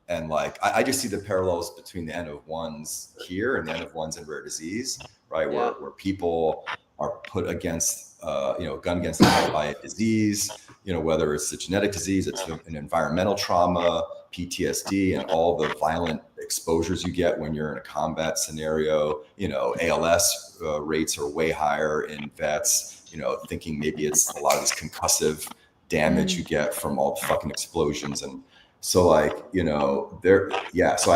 And like, I just see the parallels between the N of ones here and the N of ones in rare disease, right? Yeah. Where people are put against, gun against the head by a disease, whether it's a genetic disease, it's an environmental trauma, PTSD, and all the violent exposures you get when you're in a combat scenario. ALS rates are way higher in vets, thinking maybe it's a lot of this concussive damage you get from all the fucking explosions. And so like, so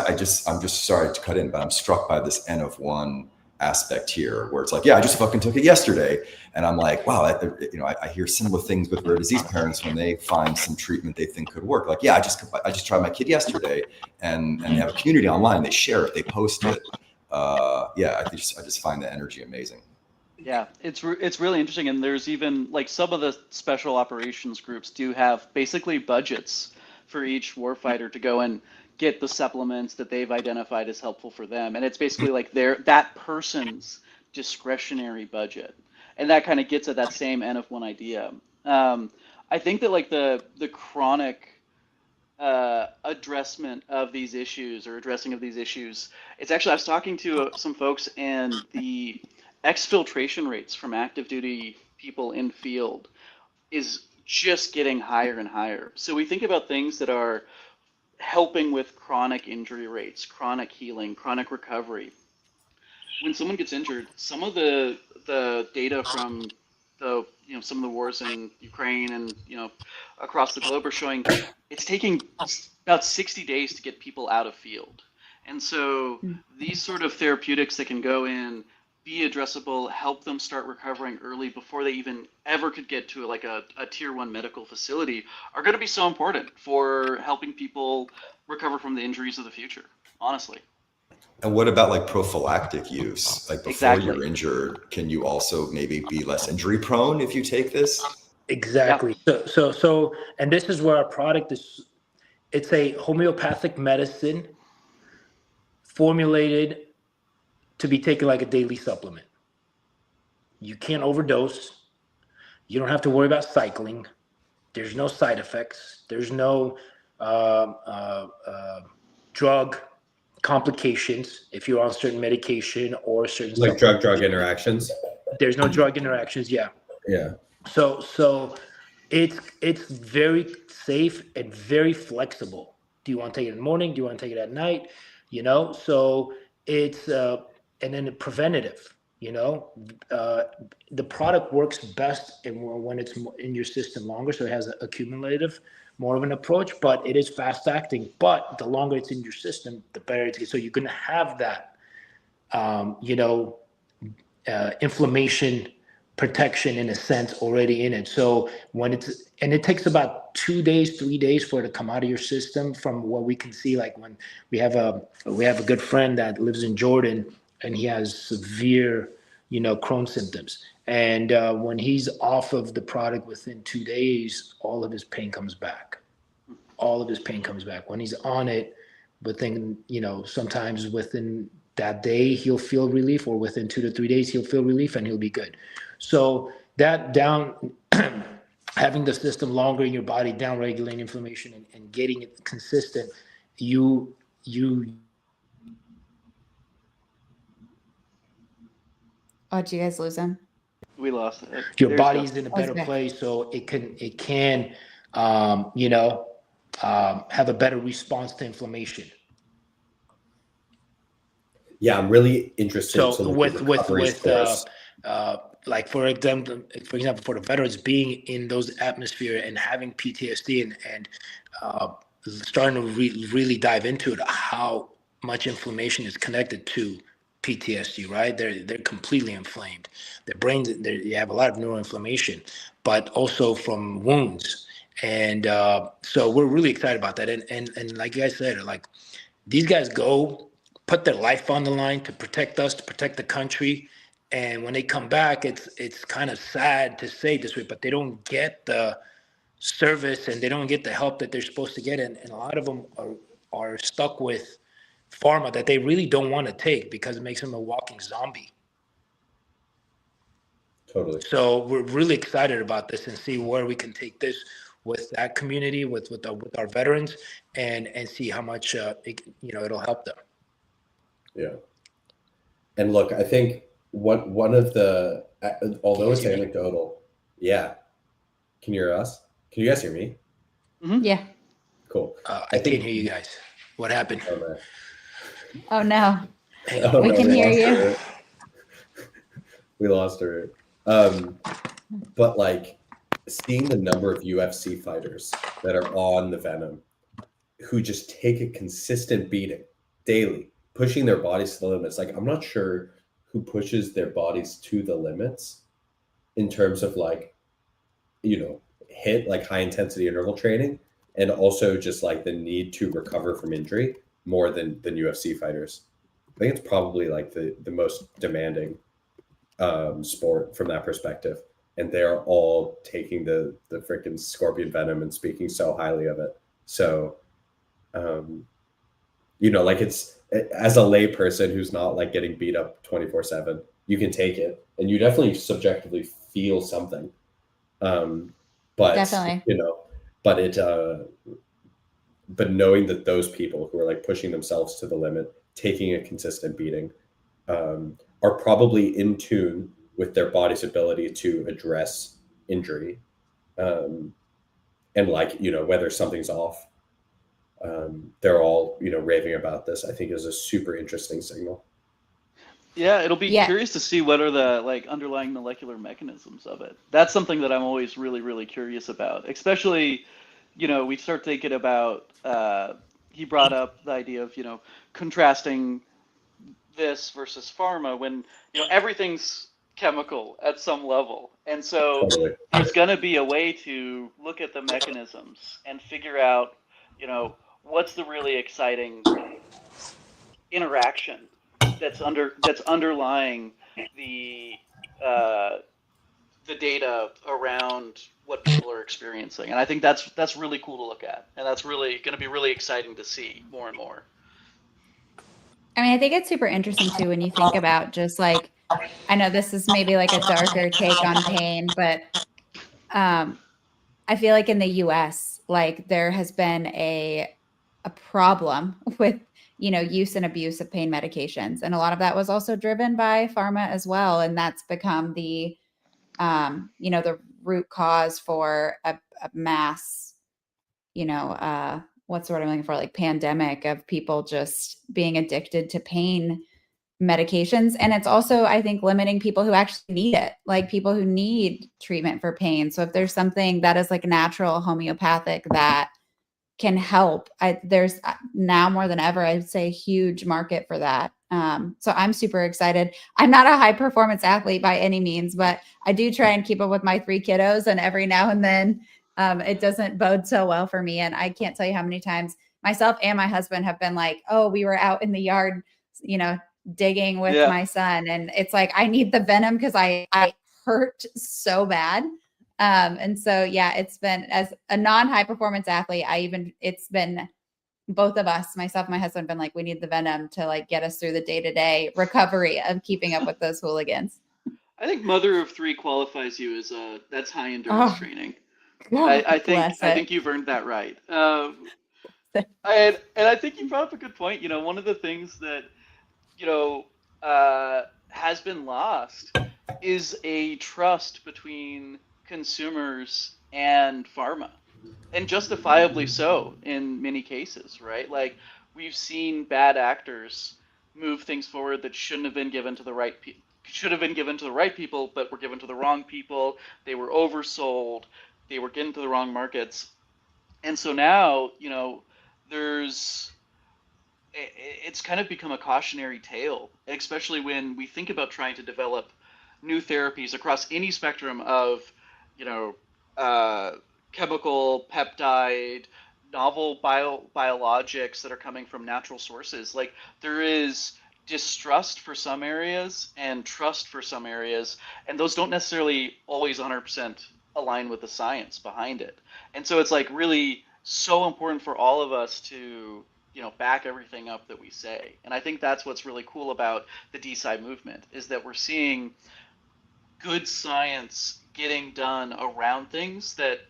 I'm just sorry to cut in, but I'm struck by this N of one aspect here where it's like, I just fucking took it yesterday. And I'm like, wow, I hear similar things with rare disease parents when they find some treatment they think could work. Like, I just tried my kid yesterday, and they have a community online. They share it, they post it. I just find the energy amazing. Yeah, it's really interesting. And there's even like some of the special operations groups do have basically budgets for each warfighter to go and get the supplements that they've identified as helpful for them. And it's basically like that person's discretionary budget. And that kind of gets at that same N of one idea. I think that like the chronic addressing of these issues, it's actually, I was talking to some folks, and the exfiltration rates from active duty people in field is just getting higher and higher. So we think about things that are helping with chronic injury rates, chronic healing, chronic recovery. When someone gets injured, some of the data from some of the wars in Ukraine and across the globe are showing it's taking about 60 days to get people out of field. And so these sort of therapeutics that can go in, be addressable, help them start recovering early before they even ever could get to like a tier 1 medical facility, are going to be so important for helping people recover from the injuries of the future, honestly. And what about like prophylactic use? Like before Exactly. you're injured, can you also maybe be less injury prone if you take this? Exactly. So, and this is where our product is. It's a homeopathic medicine formulated to be taken like a daily supplement. You can't overdose. You don't have to worry about cycling. There's no side effects. There's no drug complications if you're on certain medication or certain Like drug interactions. There's no drug interactions. Yeah. Yeah. So it's very safe and very flexible. Do you want to take it in the morning? Do you want to take it at night? You know, so it's and then preventative. You know, the product works best when it's in your system longer, so it has a cumulative more of an approach, but it is fast acting. But the longer it's in your system, the better it is. So you're going to have that, inflammation protection in a sense already in it. So when it takes about 2 days, 3 days for it to come out of your system from what we can see. Like when we have a good friend that lives in Jordan and he has severe, Crohn's symptoms. And when he's off of the product within 2 days, all of his pain comes back. All of his pain comes back. When he's on it, within, sometimes within that day he'll feel relief, or within 2 to 3 days he'll feel relief and he'll be good. So that having the system longer in your body, down regulating inflammation and getting it consistent, you Oh, did you guys lose him? We lost it. your There's body's no- in a better place, so it can have a better response to inflammation. Yeah, I'm really interested to So look at recovery scores. like for example, for the veterans being in those atmosphere and having PTSD and starting to really dive into it, how much inflammation is connected to PTSD, right? They're completely inflamed. Their brains, you have a lot of neuroinflammation, but also from wounds. And so we're really excited about that. And like you guys said, like these guys put their life on the line to protect us, to protect the country. And when they come back, it's kind of sad to say this way, but they don't get the service and they don't get the help that they're supposed to get. And a lot of them are stuck with pharma that they really don't want to take because it makes them a walking zombie. Totally. So we're really excited about this and see where we can take this with that community, with our veterans, and see how much it'll help them. Yeah. And look, I think one of the, although it's anecdotal, yeah. Can you hear us? Can you guys hear me? Mhm. Yeah. Cool. I can't hear you guys. What happened? Oh, man. Oh no. Hang on. Oh, We no, can hear lost you. her. We lost her. But like seeing the number of UFC fighters that are on the Venom who just take a consistent beating daily, pushing their bodies to the limits. Like, I'm not sure who pushes their bodies to the limits in terms of like, hit like high intensity interval training, and also just like the need to recover from injury more than UFC fighters. I think it's probably like the most demanding sport from that perspective. And they're all taking the freaking scorpion venom and speaking so highly of it. So, like it's, as a lay person who's not like getting beat up 24/7, you can take it and you definitely subjectively feel something. But Definitely. but knowing that those people who are like pushing themselves to the limit, taking a consistent beating, are probably in tune with their body's ability to address injury, and like, whether something's off, they're all, raving about this, I think is a super interesting signal. Yeah, it'll be Yeah. curious to see what are the like underlying molecular mechanisms of it. That's something that I'm always really, really curious about. Especially, we start thinking about. He brought up the idea of contrasting this versus pharma when, you know, everything's chemical at some level. And so Totally. there's going to be a way to look at the mechanisms and figure out, you know, what's the really exciting interaction that's underlying the data around what people are experiencing. And I think that's really cool to look at, and that's really going to be really exciting to see more and more. I mean, I think it's super interesting too when you think about just like, I know this is maybe like a darker take on pain, but I feel like in the US, like there has been a problem with, you know, use and abuse of pain medications. And a lot of that was also driven by pharma as well. And that's become the, you know, the root cause for a mass, you know, what's the word I'm looking for? Like pandemic of people just being addicted to pain medications. And it's also, I think, limiting people who actually need it, like people who need treatment for pain. So if there's something that is like natural homeopathic that can help, there's now more than ever, I'd say, a huge market for that. So I'm super excited. I'm not a high performance athlete by any means, but I do try and keep up with my 3 kiddos. And every now and then it doesn't bode so well for me. And I can't tell you how many times myself and my husband have been like, oh, we were out in the yard, you know, digging with my son. And it's like, I need the venom because I hurt so bad. And so, yeah, it's been, as a non-high performance athlete, it's been both of us, myself and my husband, been like, we need the venom to like get us through the day-to-day recovery of keeping up with those hooligans. I think mother of 3 qualifies you as that's high endurance training. God, I think you've earned that right. And I think you brought up a good point. You know, one of the things that, you know, has been lost is a trust between consumers and pharma, and justifiably so in many cases, right? Like, we've seen bad actors move things forward that shouldn't have been given to the right people. Should have been given to the right people, but were given to the wrong people. They were oversold. They were getting to the wrong markets. And so now, you know, it's kind of become a cautionary tale, especially when we think about trying to develop new therapies across any spectrum of, you know, chemical, peptide, novel biologics that are coming from natural sources. Like, there is distrust for some areas and trust for some areas, and those don't necessarily always 100% align with the science behind it. And so it's like really so important for all of us to, you know, back everything up that we say. And I think that's what's really cool about the DeSci movement, is that we're seeing good science getting done around things that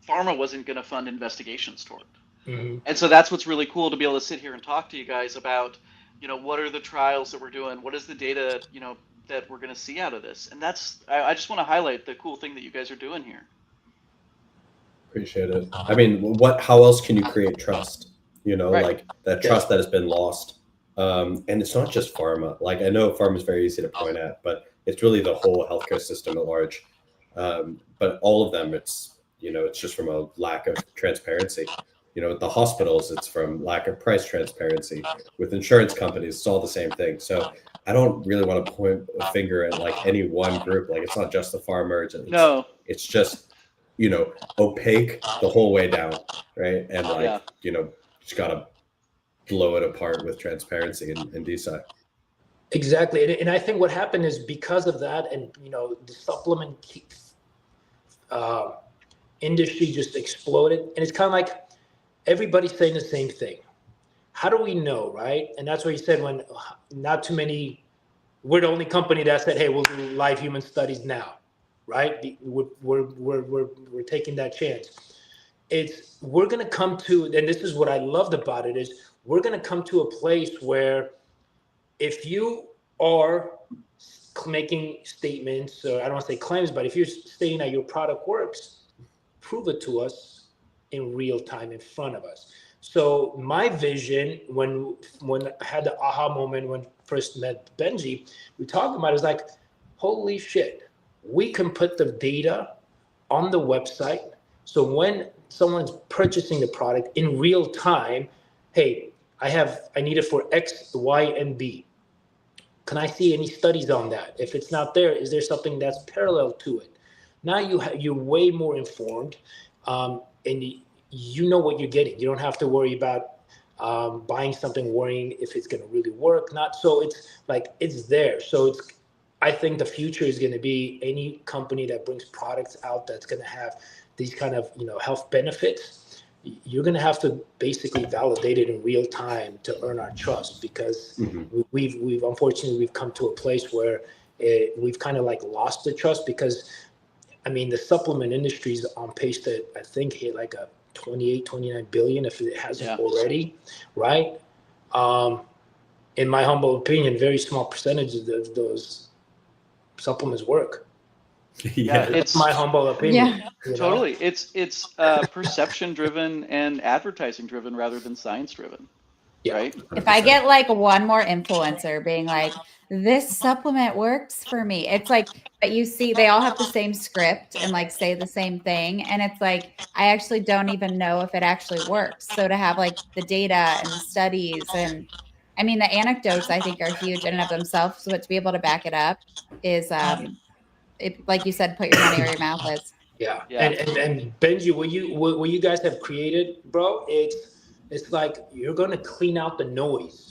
pharma wasn't going to fund investigations toward. Mm-hmm. And so that's what's really cool, to be able to sit here and talk to you guys about, you know, what are the trials that we're doing? What is the data, you know, that we're going to see out of this? And I just want to highlight the cool thing that you guys are doing here. Appreciate it. I mean, how else can you create trust? You know, right. Like that trust that has been lost. And it's not just pharma. Like, I know pharma is very easy to point at, but it's really the whole healthcare system at large. But all of them, it's, you know, it's just from a lack of transparency. You know, with the hospitals, it's from lack of price transparency. With insurance companies, it's all the same thing. So I don't really want to point a finger at like any one group. Like, it's not just the farmers. It's just, you know, opaque the whole way down, right? And like, you know, just gotta blow it apart with transparency and DeSci. Exactly. And I think what happened is, because of that, and, you know, the supplement industry just exploded. And it's kind of like everybody's saying the same thing. How do we know, right? And that's what you said, when not too many, we're the only company that said, hey, we'll do live human studies now, right? We're taking that chance. We're going to come to, and this is what I loved about it, is we're going to come to a place where if you are making statements, or I don't want to say claims, but if you're stating that your product works, prove it to us in real time in front of us. So my vision, when I had the aha moment when I first met Benji, we talked about it, is like, holy shit, we can put the data on the website. So when someone's purchasing the product in real time, hey, I need it for X, Y, and B. Can I see any studies on that? If it's not there, is there something that's parallel to it? Now you're way more informed, and you know what you're getting. You don't have to worry about buying something, worrying if it's going to really work. Not so. It's like it's there. So I think the future is going to be any company that brings products out that's going to have these kind of health benefits. You're going to have to basically validate it in real time to earn our trust, because we've unfortunately come to a place where we've kind of like lost the trust, because I mean the supplement industry is on pace to, I think, hit like a 29 billion if it hasn't already, right? In my humble opinion, very small percentage of those supplements work. Yeah, That's my humble opinion. Yeah. Totally. It's perception driven and advertising driven rather than science driven. Yeah. Right? If I get like one more influencer being like, this supplement works for me, it's like, but you see, they all have the same script and like say the same thing. And it's like, I actually don't even know if it actually works. So to have like the data and the studies, and I mean, the anecdotes I think are huge in and of themselves. But to be able to back it up is, like you said, put your money where your mouth is. Yeah. Yeah. And Benji, what you guys have created, bro, it's like you're gonna clean out the noise.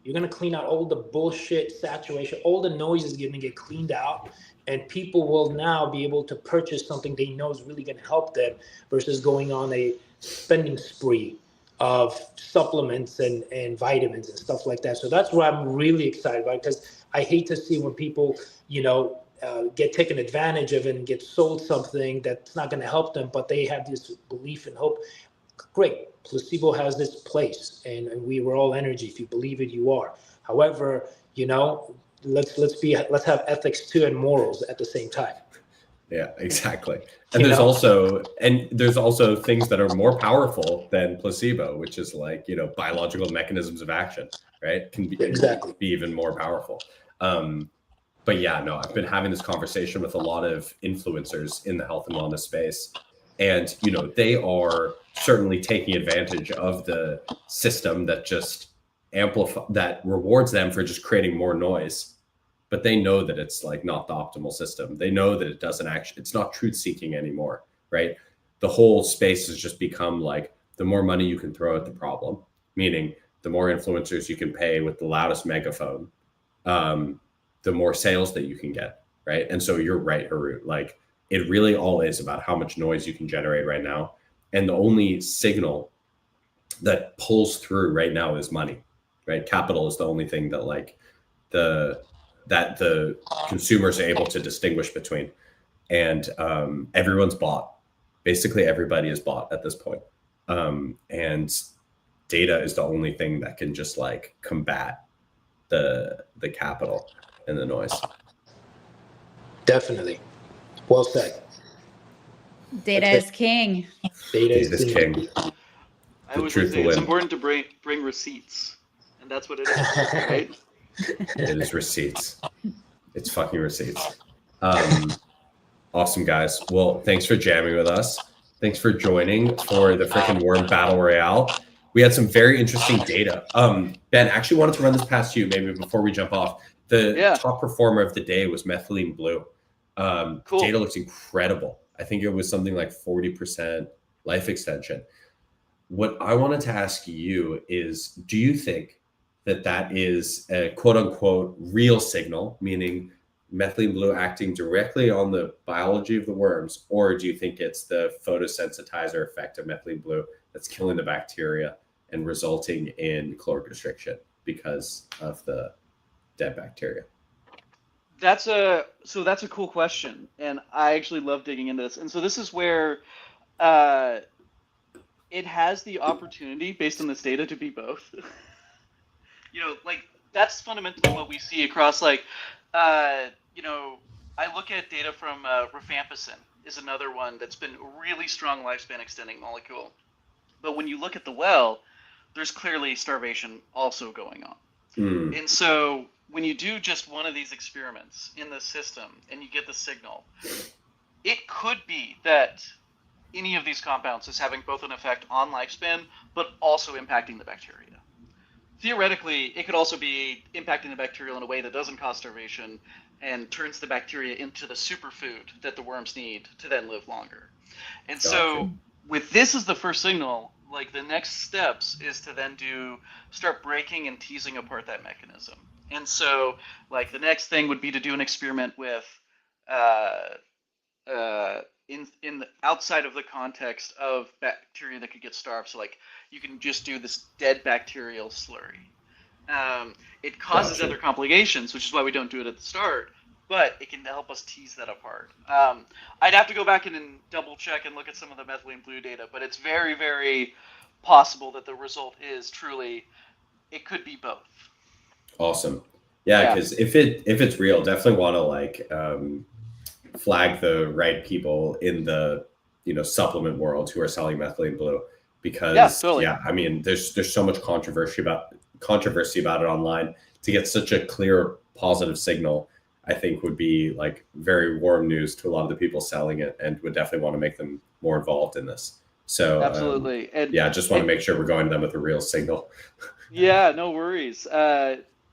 You're gonna clean out all the bullshit, saturation, all the noise is gonna get cleaned out, and people will now be able to purchase something they know is really gonna help them versus going on a spending spree of supplements and vitamins and stuff like that. So that's what I'm really excited about, because I hate to see when people, get taken advantage of and get sold something that's not going to help them, but they have this belief and hope. Great, placebo has its place, and we're all energy. If you believe it, you are. However, let's have ethics too and morals at the same time. Yeah, exactly. And there's also things that are more powerful than placebo, which is like, biological mechanisms of action, right? Can be even more powerful. But yeah, no, I've been having this conversation with a lot of influencers in the health and wellness space. And, they are certainly taking advantage of the system that just that rewards them for just creating more noise. But they know that it's like not the optimal system. They know that it's not truth seeking anymore, right? The whole space has just become like the more money you can throw at the problem, meaning the more influencers you can pay with the loudest megaphone, the more sales that you can get, right? And so you're right, Harut. Like it really all is about how much noise you can generate right now. And the only signal that pulls through right now is money, right? Capital is the only thing that like that the consumers are able to distinguish between. And everyone's bought. Basically everybody is bought at this point. And data is the only thing that can just like combat the capital and the noise. Definitely. Well said. Data is king. Data is king. I always say it's important to bring receipts, and that's what it is, right? It is receipts. It's fucking receipts. Awesome, guys. Well, thanks for jamming with us. Thanks for joining for the freaking Worm Battle Royale. We had some very interesting data. Ben, actually wanted to run this past you maybe before we jump off. The top performer of the day was methylene blue. Cool. Data looks incredible. I think it was something like 40% life extension. What I wanted to ask you is, do you think that is a quote unquote real signal, meaning methylene blue acting directly on the biology of the worms, or do you think it's the photosensitizer effect of methylene blue that's killing the bacteria and resulting in caloric restriction because of the dead bacteria? That's a cool question, and I actually love digging into this. And so this is where it has the opportunity, based on this data, to be both. Like that's fundamentally what we see across like, I look at data from rifampicin is another one that's been a really strong lifespan extending molecule. But when you look at the well, there's clearly starvation also going on. And so when you do just one of these experiments in the system and you get the signal, it could be that any of these compounds is having both an effect on lifespan, but also impacting the bacteria. theoretically, it could also be impacting the bacterial in a way that doesn't cause starvation and turns the bacteria into the superfood that the worms need to then live longer. And so with this as the first signal, like the next steps is to then start breaking and teasing apart that mechanism. And so like the next thing would be to do an experiment with in the outside of the context of bacteria that could get starved. So like you can just do this dead bacterial slurry. It causes other complications, which is why we don't do it at the start, but it can help us tease that apart. I'd have to go back and double check and look at some of the methylene blue data, but it's very, very possible that the result is truly, it could be both. Awesome. Yeah, because if it's real, definitely want to like flag the right people in the supplement world who are selling methylene blue, because I mean there's so much controversy about it online. To get such a clear positive signal, I think would be like very warm news to a lot of the people selling it, and would definitely want to make them more involved in this. So absolutely. Just want to make sure we're going to them with a real signal. Yeah, no worries.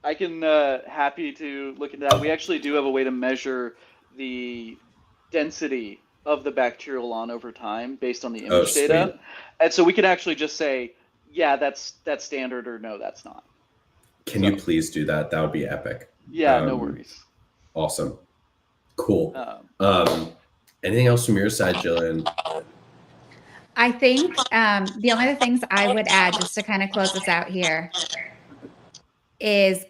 I can happy to look into that. We actually do have a way to measure the density of the bacterial lawn over time based on the image data. And so we can actually just say, yeah, that's standard, or no, that's not. Can you please do that? That would be epic. Yeah, no worries. Awesome. Cool. Anything else from your side, Jillian? I think the only other things I would add, just to kind of close this out here, is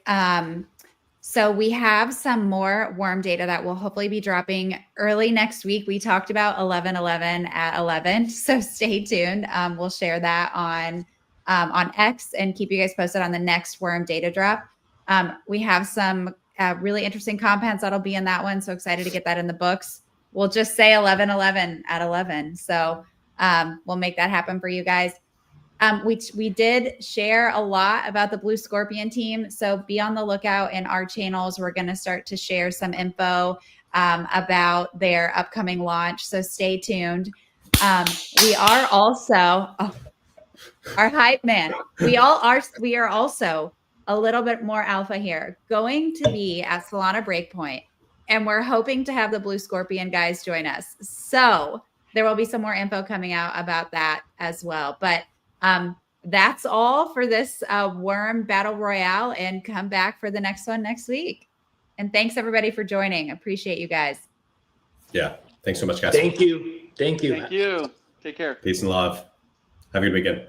so we have some more worm data that will hopefully be dropping early next week. We talked about 11/11 at 11, so stay tuned. We'll share that on X and keep you guys posted on the next worm data drop. We have some really interesting compounds that'll be in that one, so excited to get that in the books. We'll just say 11/11 at 11, so we'll make that happen for you guys. We did share a lot about the Blue Scorpion team, so be on the lookout in our channels. We're going to start to share some info about their upcoming launch, so stay tuned. We are also our hype man. We are also a little bit more alpha here, going to be at Solana Breakpoint, and we're hoping to have the Blue Scorpion guys join us. So there will be some more info coming out about that as well. But that's all for this Worm Battle Royale, and come back for the next one next week. And thanks everybody for joining. Appreciate you guys. Yeah. Thanks so much, guys. Thank you. Thank you. Thank you. Take care. Peace and love. Have a good weekend.